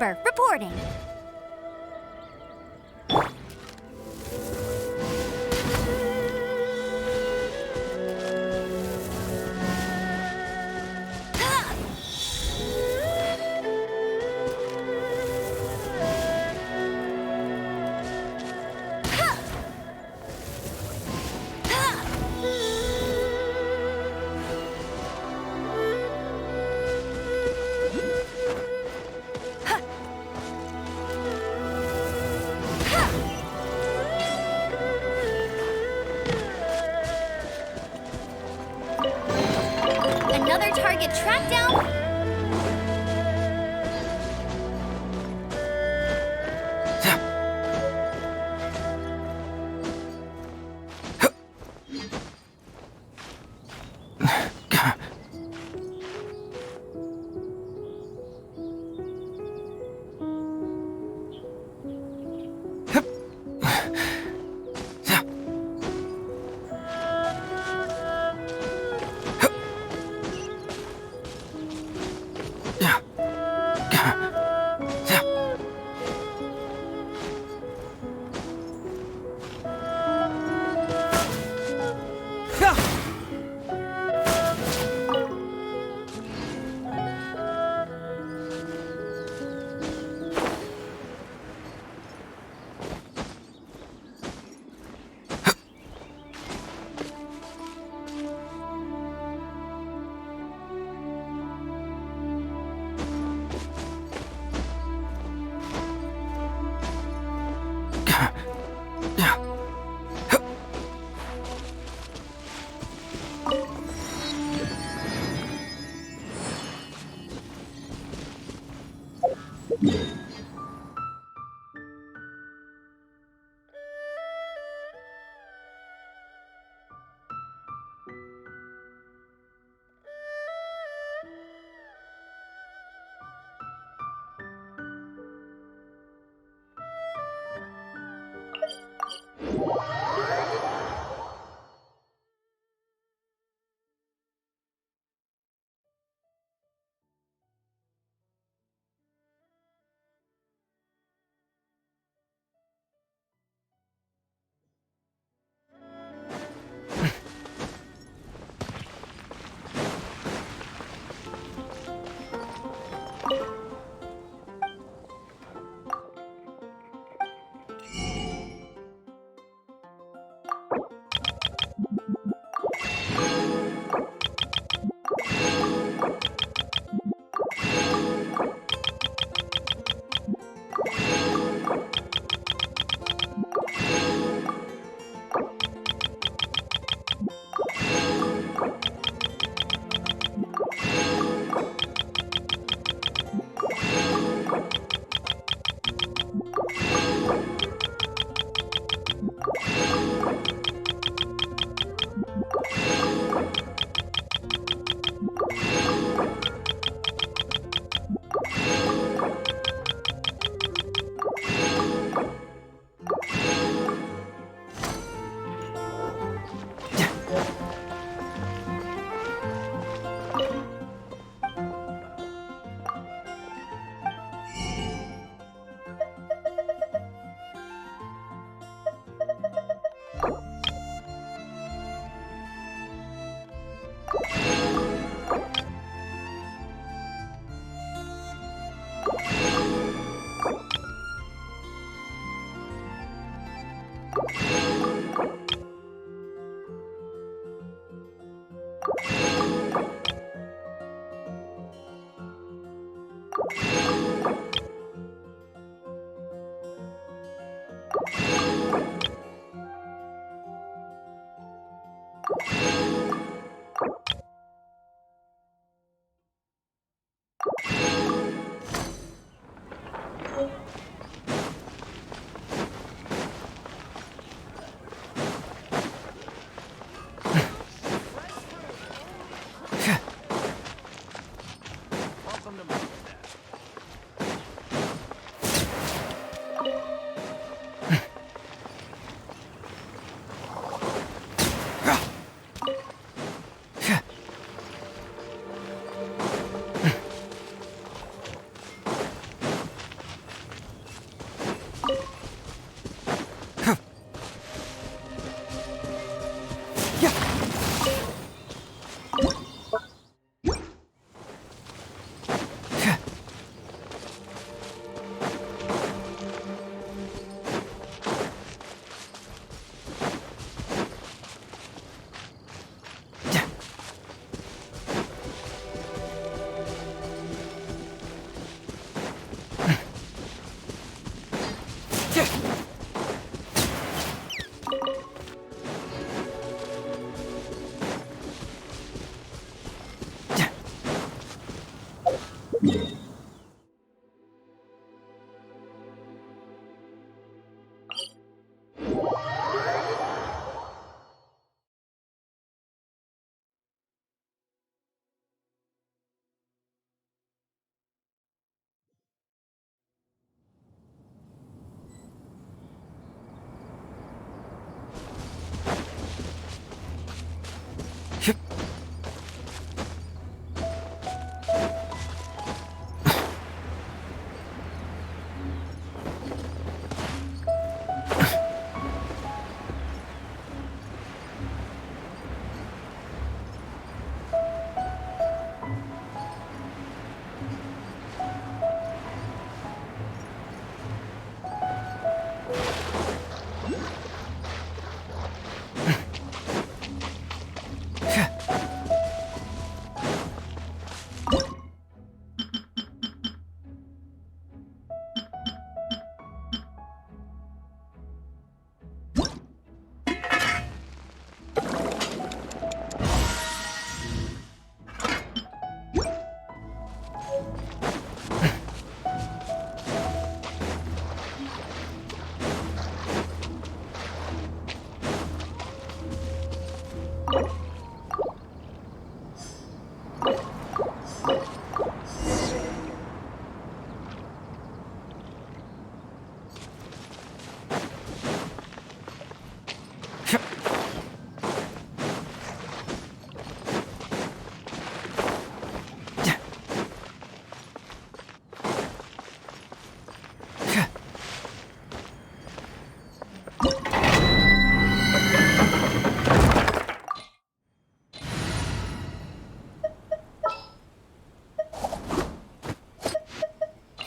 Speaker 4: Amber, reporting. Another target tracked down.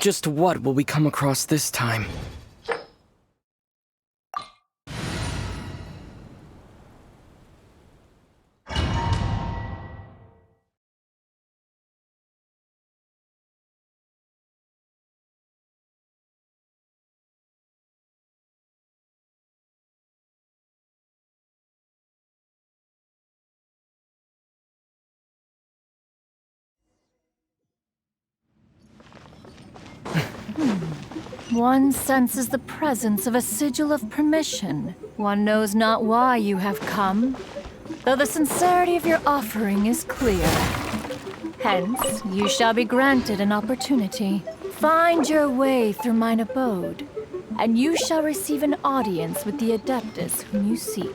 Speaker 2: Just what will we come across this time?
Speaker 17: One senses the presence of a sigil of permission. One knows not why you have come, though the sincerity of your offering is clear. Hence, you shall be granted an opportunity. Find your way through mine abode, and you shall receive an audience with the Adeptus whom you seek.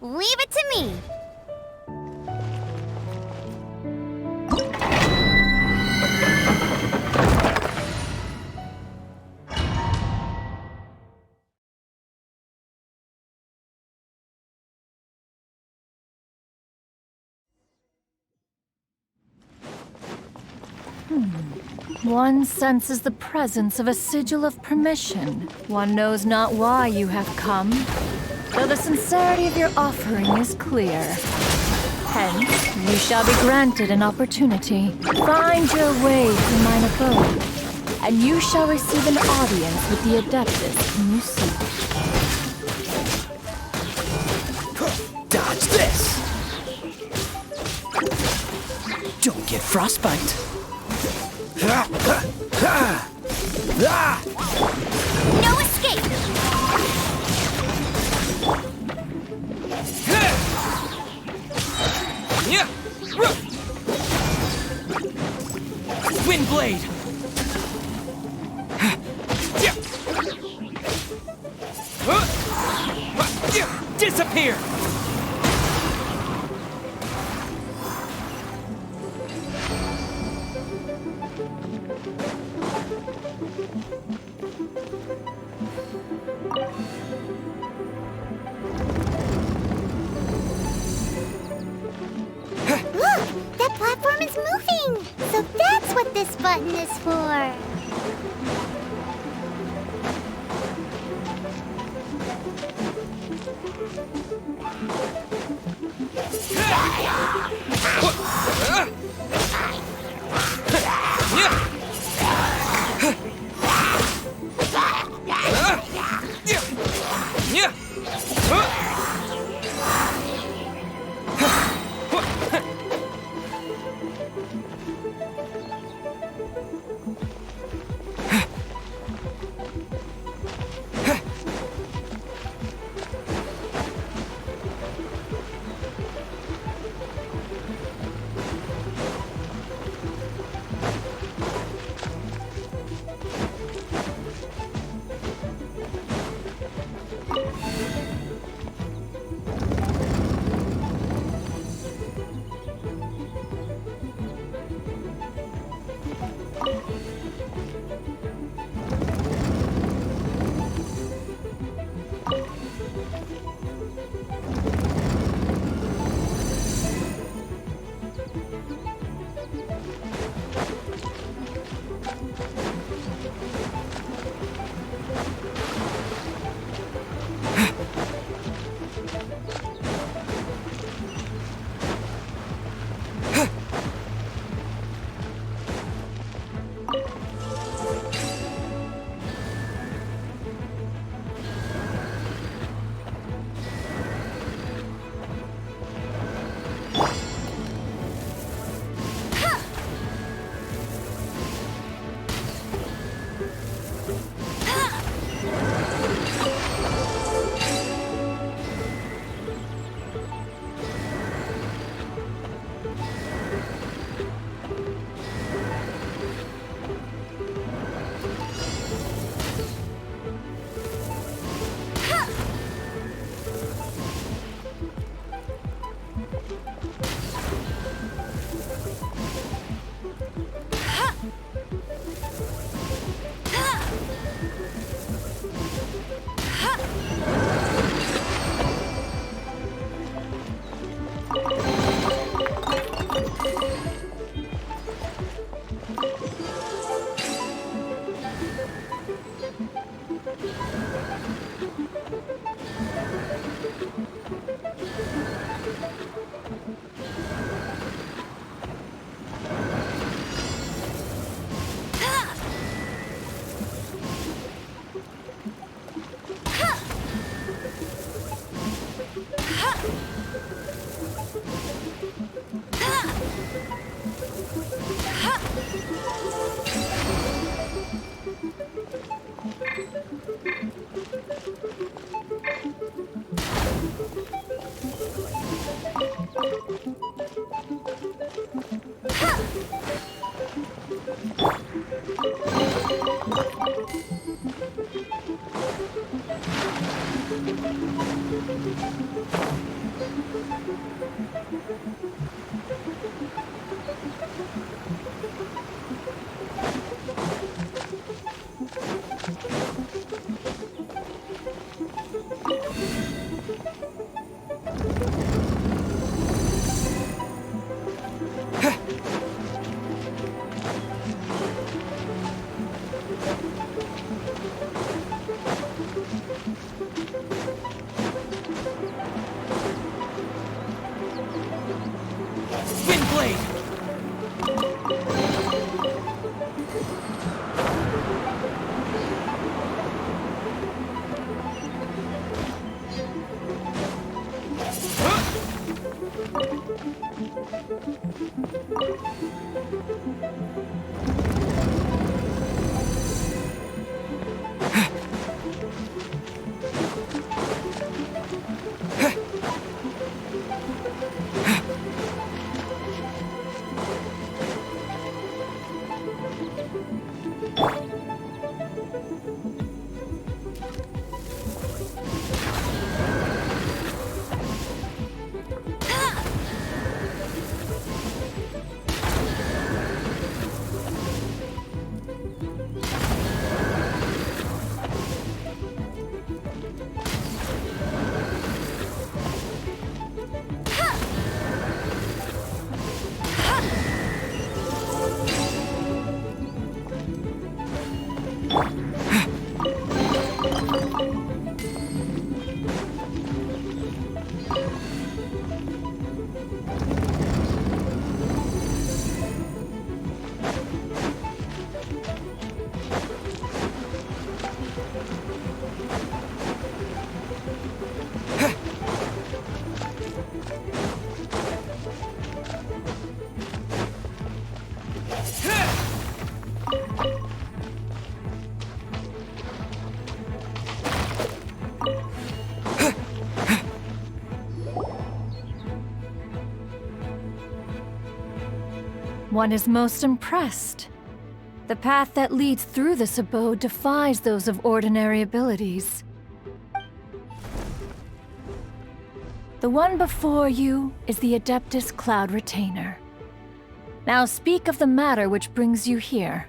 Speaker 4: Leave it to me.
Speaker 17: One senses the presence of a sigil of permission. One knows not why you have come, though the sincerity of your offering is clear. Hence, you shall be granted an opportunity. Find your way through mine abode, and you shall receive an audience with the Adeptus whom you seek.
Speaker 2: Dodge this! Don't get frostbite.
Speaker 4: No escape!
Speaker 2: Wind blade!
Speaker 15: disappear!
Speaker 4: Look! That platform is moving! So that's what this button is for!
Speaker 17: One is most impressed. The path that leads through this abode defies those of ordinary abilities. The one before you is the Adeptus Cloud Retainer. Now speak of the matter which brings you here.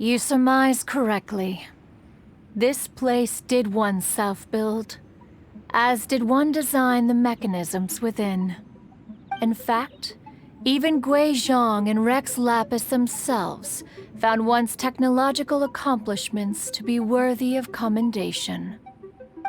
Speaker 17: You surmise correctly. This place did one self-build, as did one design the mechanisms within. In fact, even Gui Zhang and Rex Lapis themselves found one's technological accomplishments to be worthy of commendation.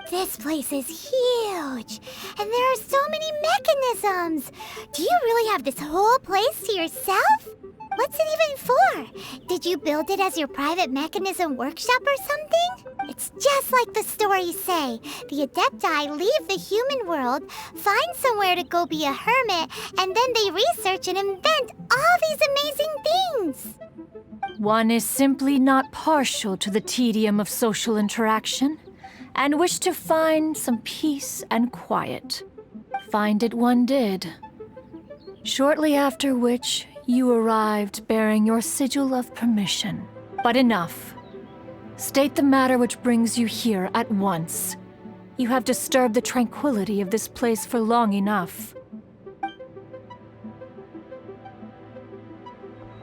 Speaker 4: This place is huge, and there are so many mechanisms. Do you really have this whole place to yourself? What's it even for? Did you build it as your private mechanism workshop or something? It's just like the stories say. The Adepti leave the human world, find somewhere to go be a hermit, and then they research and invent all these amazing things.
Speaker 17: One is simply not partial to the tedium of social interaction, and wished to find some peace and quiet. Find it one did. Shortly after which, you arrived bearing your sigil of permission. But enough. State the matter which brings you here at once. You have disturbed the tranquility of this place for long enough.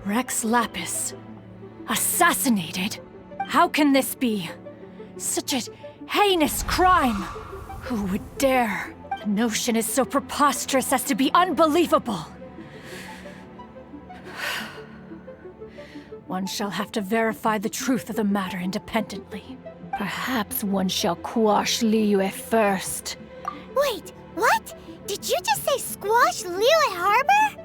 Speaker 17: Rex Lapis. Assassinated? How can this be? Such a heinous crime! Who would dare? The notion is so preposterous as to be unbelievable. One shall have to verify the truth of the matter independently. Perhaps one shall quash Liyue first.
Speaker 4: Wait, what? Did you just say squash Liyue Harbor?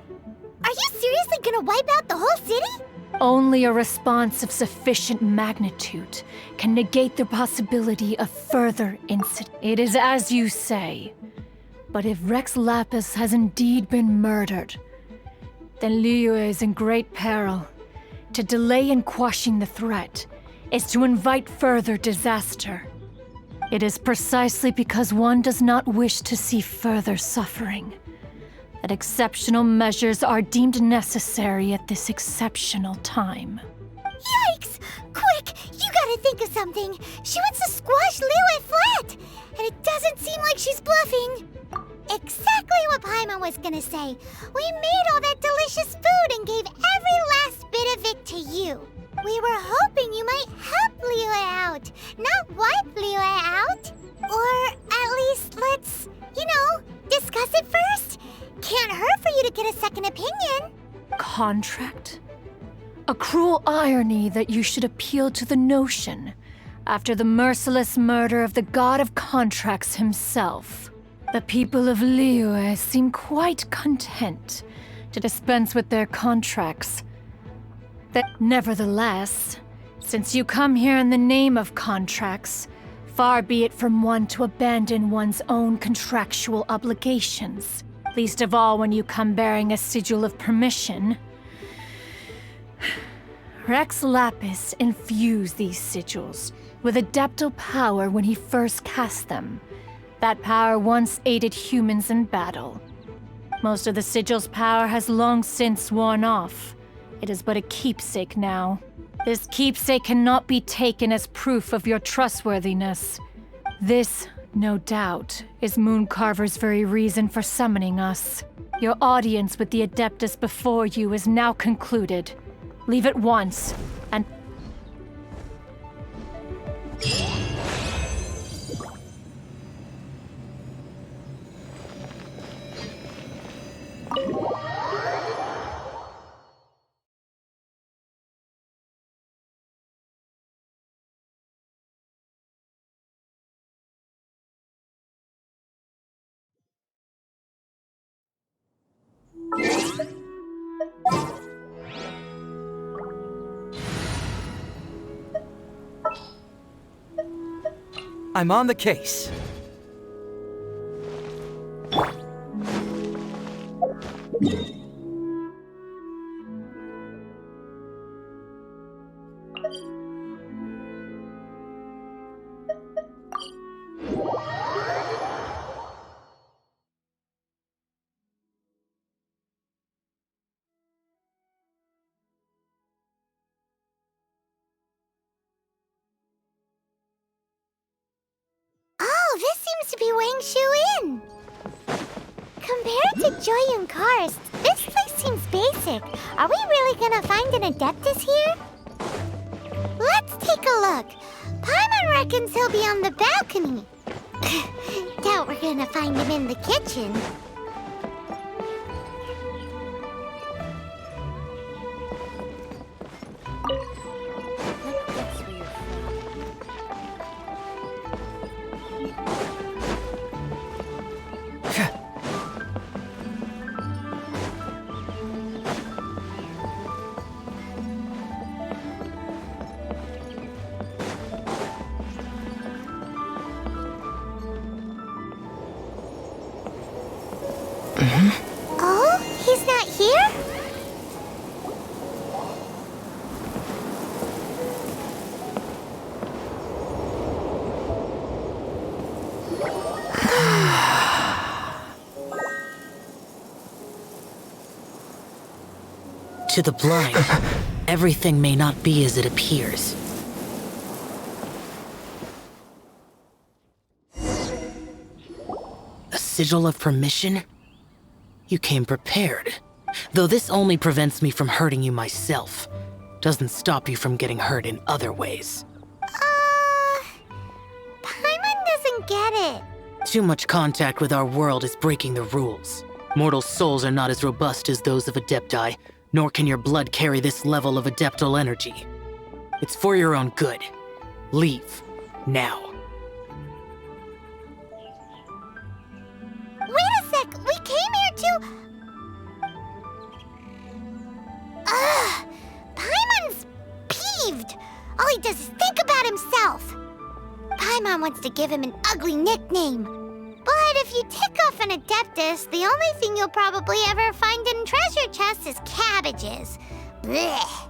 Speaker 4: Are you seriously gonna wipe out the whole city?
Speaker 17: Only a response of sufficient magnitude can negate the possibility of further incident. It is as you say. But if Rex Lapis has indeed been murdered, then Liyue is in great peril. To delay in quashing the threat is to invite further disaster. It is precisely because one does not wish to see further suffering that exceptional measures are deemed necessary at this exceptional time.
Speaker 4: Yikes! Quick, you gotta think of something. She wants to squash Liyue flat, and it doesn't seem like she's bluffing. Exactly what Paimon was gonna say. We made all that delicious food and gave every last bit of it to you. We were hoping you might help Liyue out, not wipe Liyue out. Or at least let's, discuss it first. Can't hurt for you to get a second opinion.
Speaker 17: Contract? A cruel irony that you should appeal to the notion after the merciless murder of the god of contracts himself. The people of Liyue seem quite content to dispense with their contracts. Nevertheless, since you come here in the name of contracts, far be it from one to abandon one's own contractual obligations, least of all when you come bearing a sigil of permission. Rex Lapis infused these sigils with adeptal power when he first cast them. That power once aided humans in battle. Most of the sigil's power has long since worn off. It is but a keepsake now. This keepsake cannot be taken as proof of your trustworthiness. This, no doubt, is Mooncarver's very reason for summoning us. Your audience with the Adeptus before you is now concluded. Leave at once, and...
Speaker 2: I'm on the case.
Speaker 4: Oh, this seems to be Wang Shu Inn. Compared to Joyun Karst, this place seems basic. Are we really gonna find an Adeptus here? Let's take a look. Paimon reckons he'll be on the balcony. Doubt we're gonna find him in the kitchen. Oh, he's not here?
Speaker 18: To the blind, everything may not be as it appears. A sigil of permission? You came prepared. Though this only prevents me from hurting you myself, doesn't stop you from getting hurt in other ways.
Speaker 4: Paimon doesn't get it.
Speaker 18: Too much contact with our world is breaking the rules. Mortal souls are not as robust as those of Adepti, nor can your blood carry this level of adeptal energy. It's for your own good. Leave. Now.
Speaker 4: Wait a sec, we came here to... Paimon's peeved. All he does is think about himself. Paimon wants to give him an ugly nickname. But if you tick off an Adeptus, the only thing you'll probably ever find in treasure chests is cabbages. Blech.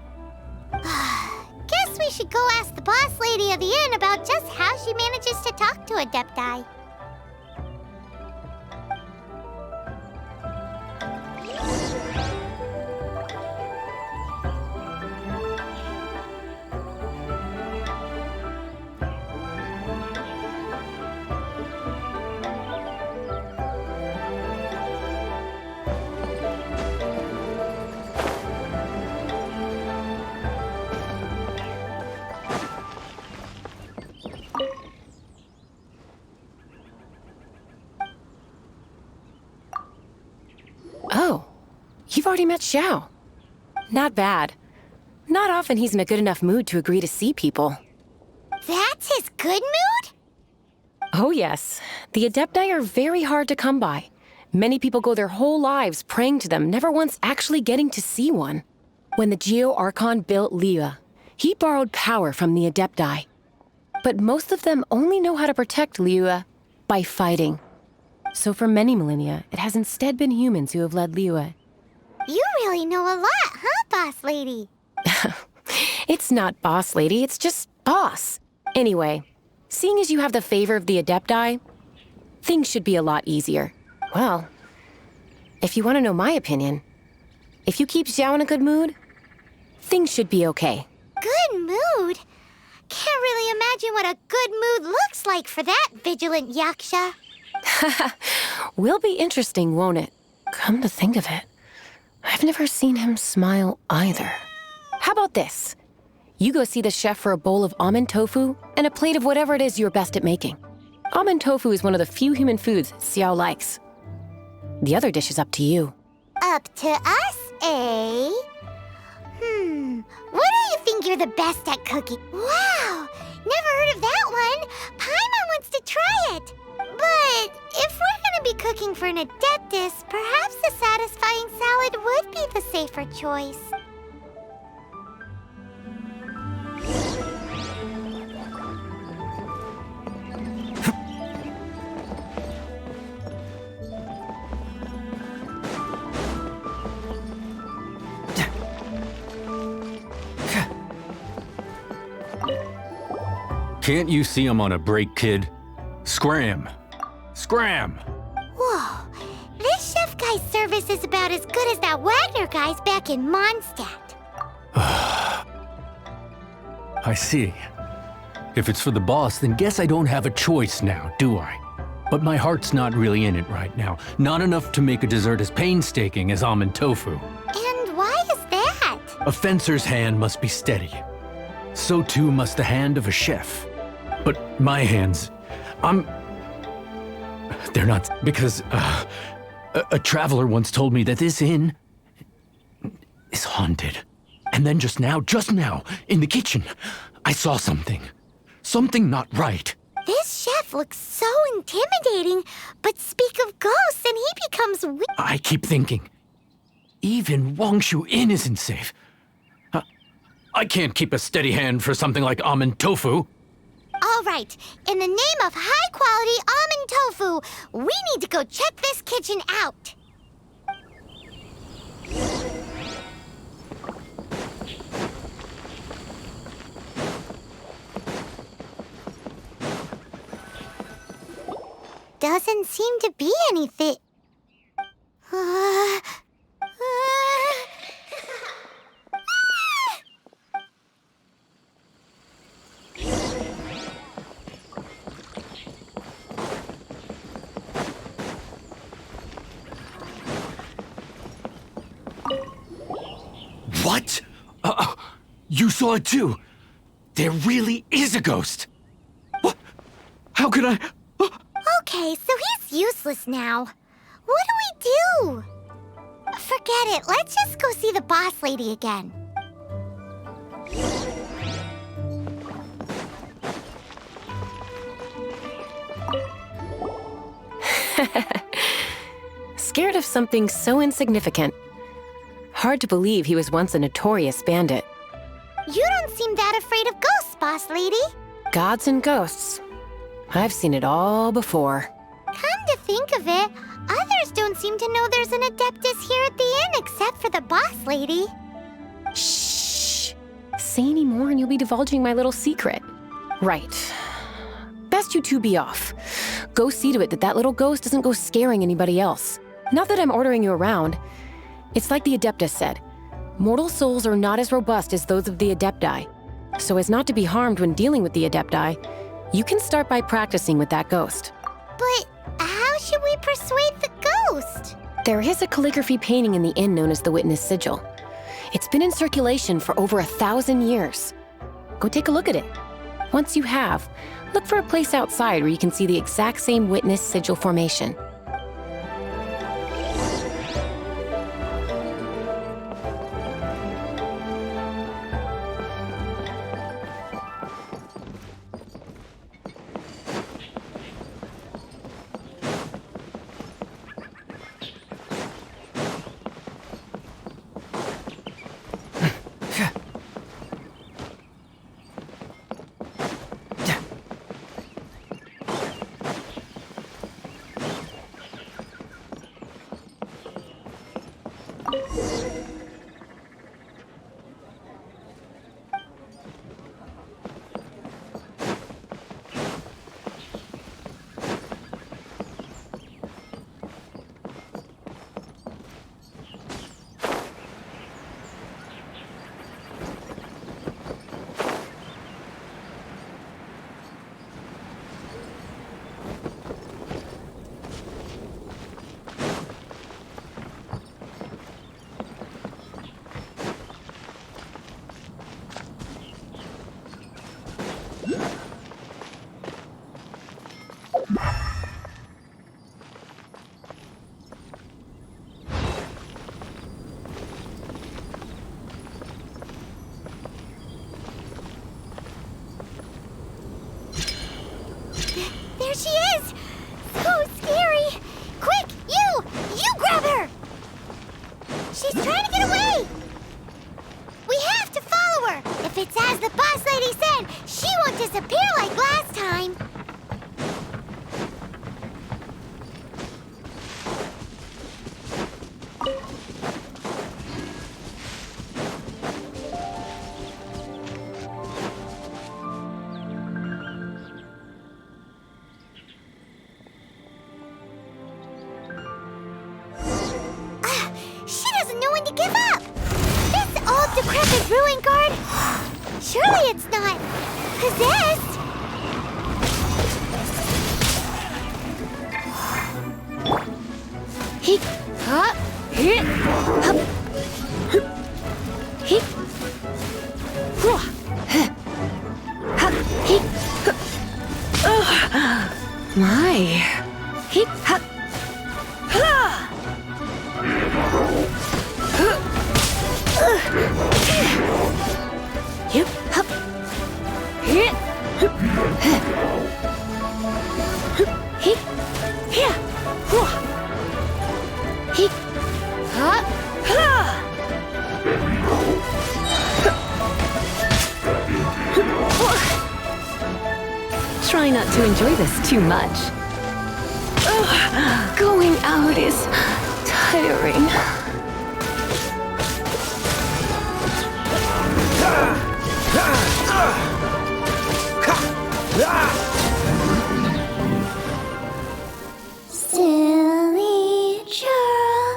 Speaker 4: Guess we should go ask the boss lady of the inn about just how she manages to talk to Adepti.
Speaker 14: Oh, you've already met Xiao. Not bad. Not often he's in a good enough mood to agree to see people.
Speaker 4: That's his good mood?
Speaker 14: Oh yes, the Adepti are very hard to come by. Many people go their whole lives praying to them, never once actually getting to see one. When the Geo Archon built Liyue, he borrowed power from the Adepti. But most of them only know how to protect Liyue by fighting. So for many millennia, it has instead been humans who have led Liyue.
Speaker 4: You really know a lot, huh, boss lady?
Speaker 14: It's not boss lady, it's just boss. Anyway, seeing as you have the favor of the Adepti, things should be a lot easier. Well, if you want to know my opinion, if you keep Xiao in a good mood, things should be okay.
Speaker 4: Good mood? Can't really imagine what a good mood looks like for that vigilant yaksha.
Speaker 14: Will be interesting, won't it? Come to think of it, I've never seen him smile either. How about this? You go see the chef for a bowl of almond tofu and a plate of whatever it is you're best at making. Almond tofu is one of the few human foods Xiao likes. The other dish is up to you.
Speaker 4: Up to us, eh? What do you think you're the best at cooking? Wow! Never heard of that one! Paimon wants to try it! But if we're gonna be cooking for an Adeptus, perhaps a satisfying salad would be the safer choice.
Speaker 12: Can't you see I'm on a break, kid? Scram! Scram!
Speaker 4: Whoa, this chef guy's service is about as good as that Wagner guy's back in Mondstadt.
Speaker 12: I see. If it's for the boss, then guess I don't have a choice now, do I? But my heart's not really in it right now. Not enough to make a dessert as painstaking as almond tofu.
Speaker 4: And why is that?
Speaker 12: A fencer's hand must be steady. So too must the hand of a chef. But my hands, they're not, because a traveler once told me that this inn is haunted. And then just now, in the kitchen, I saw something. Something not right.
Speaker 4: This chef looks so intimidating, but speak of ghosts and he becomes weak.
Speaker 12: I keep thinking, even Wangshu Inn isn't safe. I can't keep a steady hand for something like almond tofu.
Speaker 4: All right, in the name of high-quality almond tofu, we need to go check this kitchen out. Doesn't seem to be anything.
Speaker 12: What? You saw it too? There really is a ghost. What? How could I?
Speaker 4: Okay, so he's useless now. What do we do? Forget it. Let's just go see the boss lady again.
Speaker 14: Scared of something so insignificant. Hard to believe he was once a notorious bandit.
Speaker 4: You don't seem that afraid of ghosts, boss lady.
Speaker 14: Gods and ghosts. I've seen it all before.
Speaker 4: Come to think of it, others don't seem to know there's an Adeptus here at the inn except for the boss lady.
Speaker 14: Shh! Say any more and you'll be divulging my little secret. Right. Best you two be off. Go see to it that little ghost doesn't go scaring anybody else. Not that I'm ordering you around. It's like the Adeptus said. Mortal souls are not as robust as those of the Adepti. So as not to be harmed when dealing with the Adepti, you can start by practicing with that ghost.
Speaker 4: But how should we persuade the ghost?
Speaker 14: There is a calligraphy painting in the inn known as the Witness Sigil. It's been in circulation for over 1,000 years. Go take a look at it. Once you have, look for a place outside where you can see the exact same Witness Sigil formation.
Speaker 4: give up! This old decrepit ruin guard? Surely it's not possessed!
Speaker 3: Hee, ha, hee, hup, hee, hua, heh, ha, hee,
Speaker 14: My.
Speaker 3: hee, ha, ha. Yep, hup, hee, hee, here, hua. He, ha, ha.
Speaker 14: Try not to enjoy this too much. Ugh, going out is tiring.
Speaker 4: Silly churl,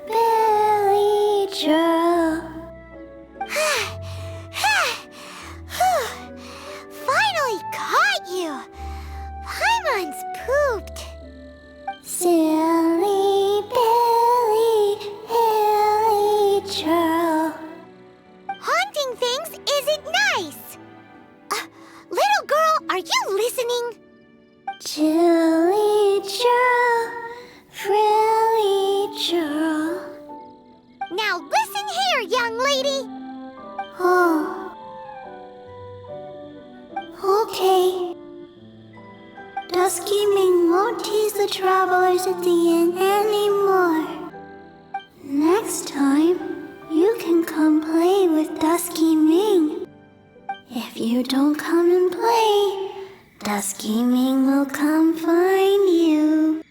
Speaker 4: Billy churl. Finally caught you! Paimon's pooped. Silly Billy, Hilly churl. Haunting things isn't nice. Little girl, are you listening? Chilly churl, frilly churl. Now listen here, young lady. Oh. Okay. Dusky Ming won't tease the travelers at the inn anymore. Next time, you can come play with Dusky Ming. If you don't come and play, Dusky Ming will come find you.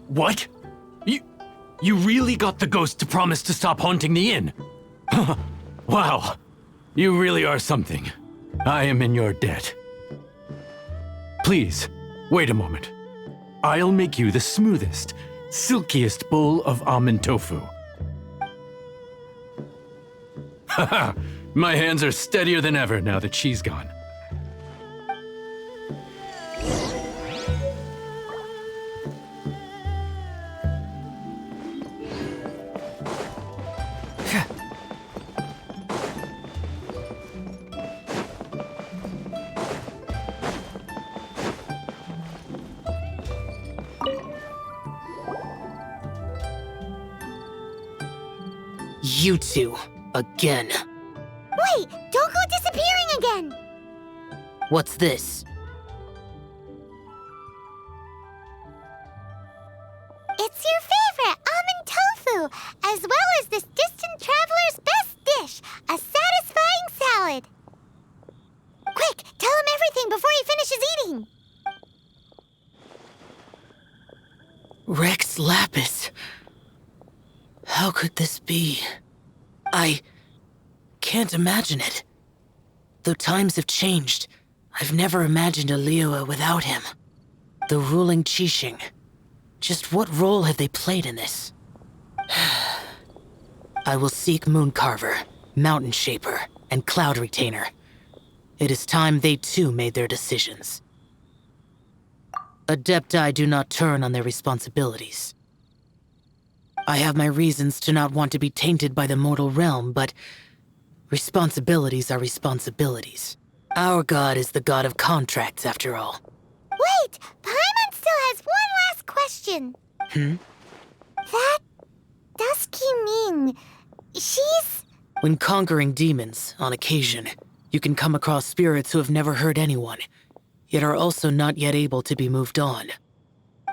Speaker 12: What? You really got the ghost to promise to stop haunting the inn? Wow. You really are something. I am in your debt. Please, wait a moment. I'll make you the smoothest, silkiest bowl of almond tofu. Haha, my hands are steadier than ever now that she's gone.
Speaker 18: You two, again.
Speaker 4: Wait, don't go disappearing again!
Speaker 18: What's this?
Speaker 4: It's your favorite almond tofu, as well as this distant traveler's best dish, a satisfying salad. Quick, tell him everything before he finishes eating.
Speaker 18: Rex Lapis. How could this be? I can't imagine it. Though times have changed, I've never imagined a Liyue without him. The ruling Qixing. Just what role have they played in this? I will seek Moon Carver, Mountain Shaper, and Cloud Retainer. It is time they too made their decisions. Adepti do not turn on their responsibilities. I have my reasons to not want to be tainted by the mortal realm, but responsibilities are responsibilities. Our god is the god of contracts, after all.
Speaker 4: Wait! Paimon still has one last question. That Dusky Ming, she's...
Speaker 18: When conquering demons, on occasion, you can come across spirits who have never hurt anyone, yet are also not yet able to be moved on.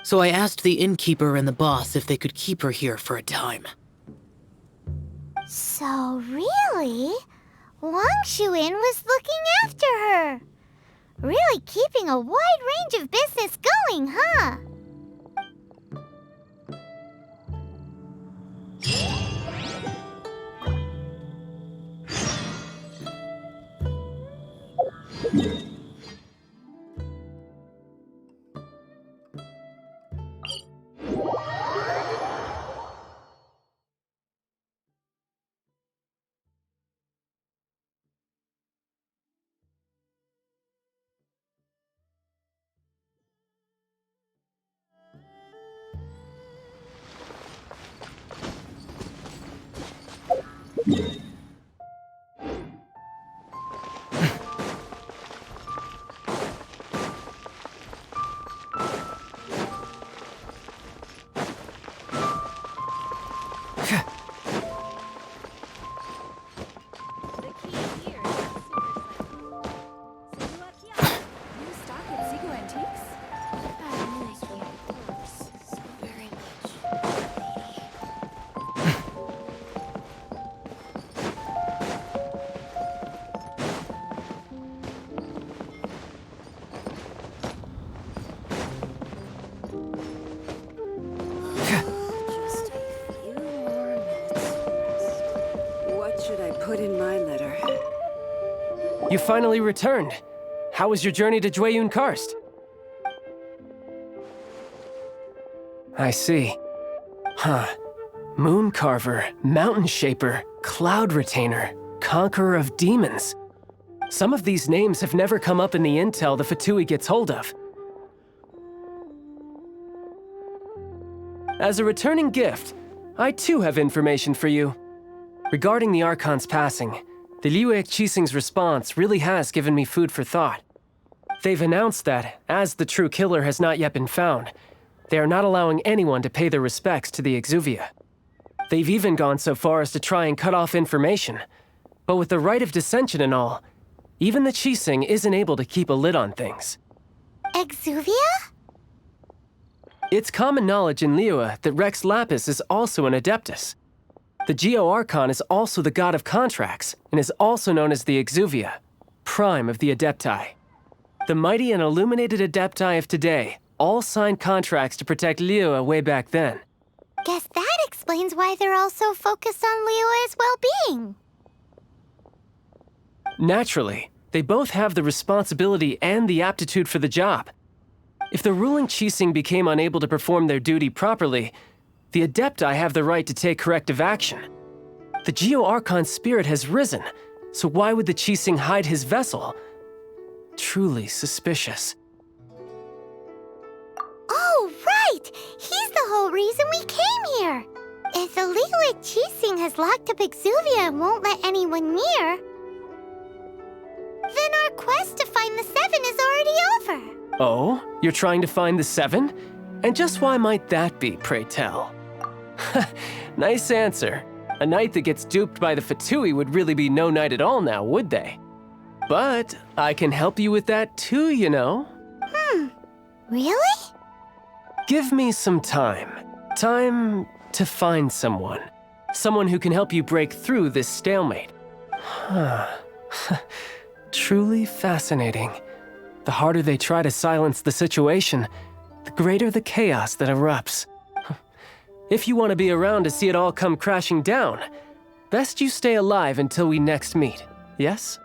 Speaker 18: So I asked the innkeeper and the boss if they could keep her here for a time.
Speaker 4: So really, Wang Shuin was looking after her. Really keeping a wide range of business going, huh?
Speaker 10: You finally returned. How was your journey to Jueyun Karst? I see. Huh. Moon Carver, Mountain Shaper, Cloud Retainer, Conqueror of Demons. Some of these names have never come up in the intel the Fatui gets hold of. As a returning gift, I too have information for you. Regarding the Archon's passing, the Liyue Qixing's response really has given me food for thought. They've announced that, as the true killer has not yet been found, they are not allowing anyone to pay their respects to the Exuvia. They've even gone so far as to try and cut off information. But with the rite of decension and all, even the Qixing isn't able to keep a lid on things.
Speaker 4: Exuvia?
Speaker 10: It's common knowledge in Liyue that Rex Lapis is also an Adeptus. The Geo-Archon is also the god of contracts, and is also known as the Exuvia, prime of the Adepti. The mighty and illuminated Adepti of today all signed contracts to protect Liyue way back then.
Speaker 4: Guess that explains why they're all so focused on Liyue's well-being.
Speaker 10: Naturally, they both have the responsibility and the aptitude for the job. If the ruling Qixing became unable to perform their duty properly, the Adepti have the right to take corrective action. The Geo-Archon's spirit has risen, so why would the Qixing hide his vessel? Truly suspicious.
Speaker 4: Oh, right! He's the whole reason we came here! If the Liyue Qixing has locked up Exuvia and won't let anyone near, then our quest to find the Seven is already over.
Speaker 10: Oh? You're trying to find the Seven? And just why might that be, pray tell? Nice answer. A knight that gets duped by the Fatui would really be no knight at all now, would they? But I can help you with that too, you know.
Speaker 4: Really?
Speaker 10: Give me some time. Time to find someone. Someone who can help you break through this stalemate. Truly fascinating. The harder they try to silence the situation, the greater the chaos that erupts. If you want to be around to see it all come crashing down, best you stay alive until we next meet, yes?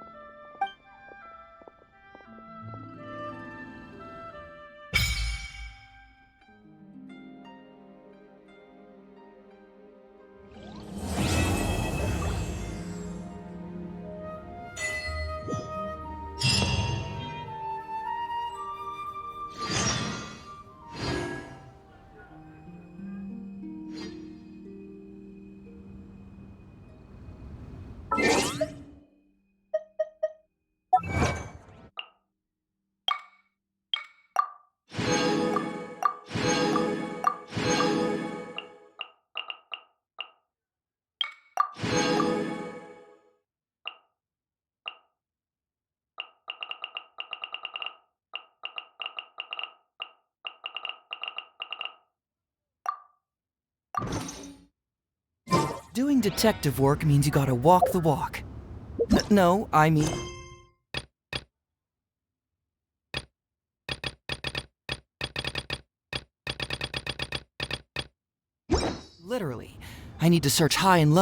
Speaker 2: Doing detective work means you gotta walk the walk. No, I mean... Literally. I need to search high and low.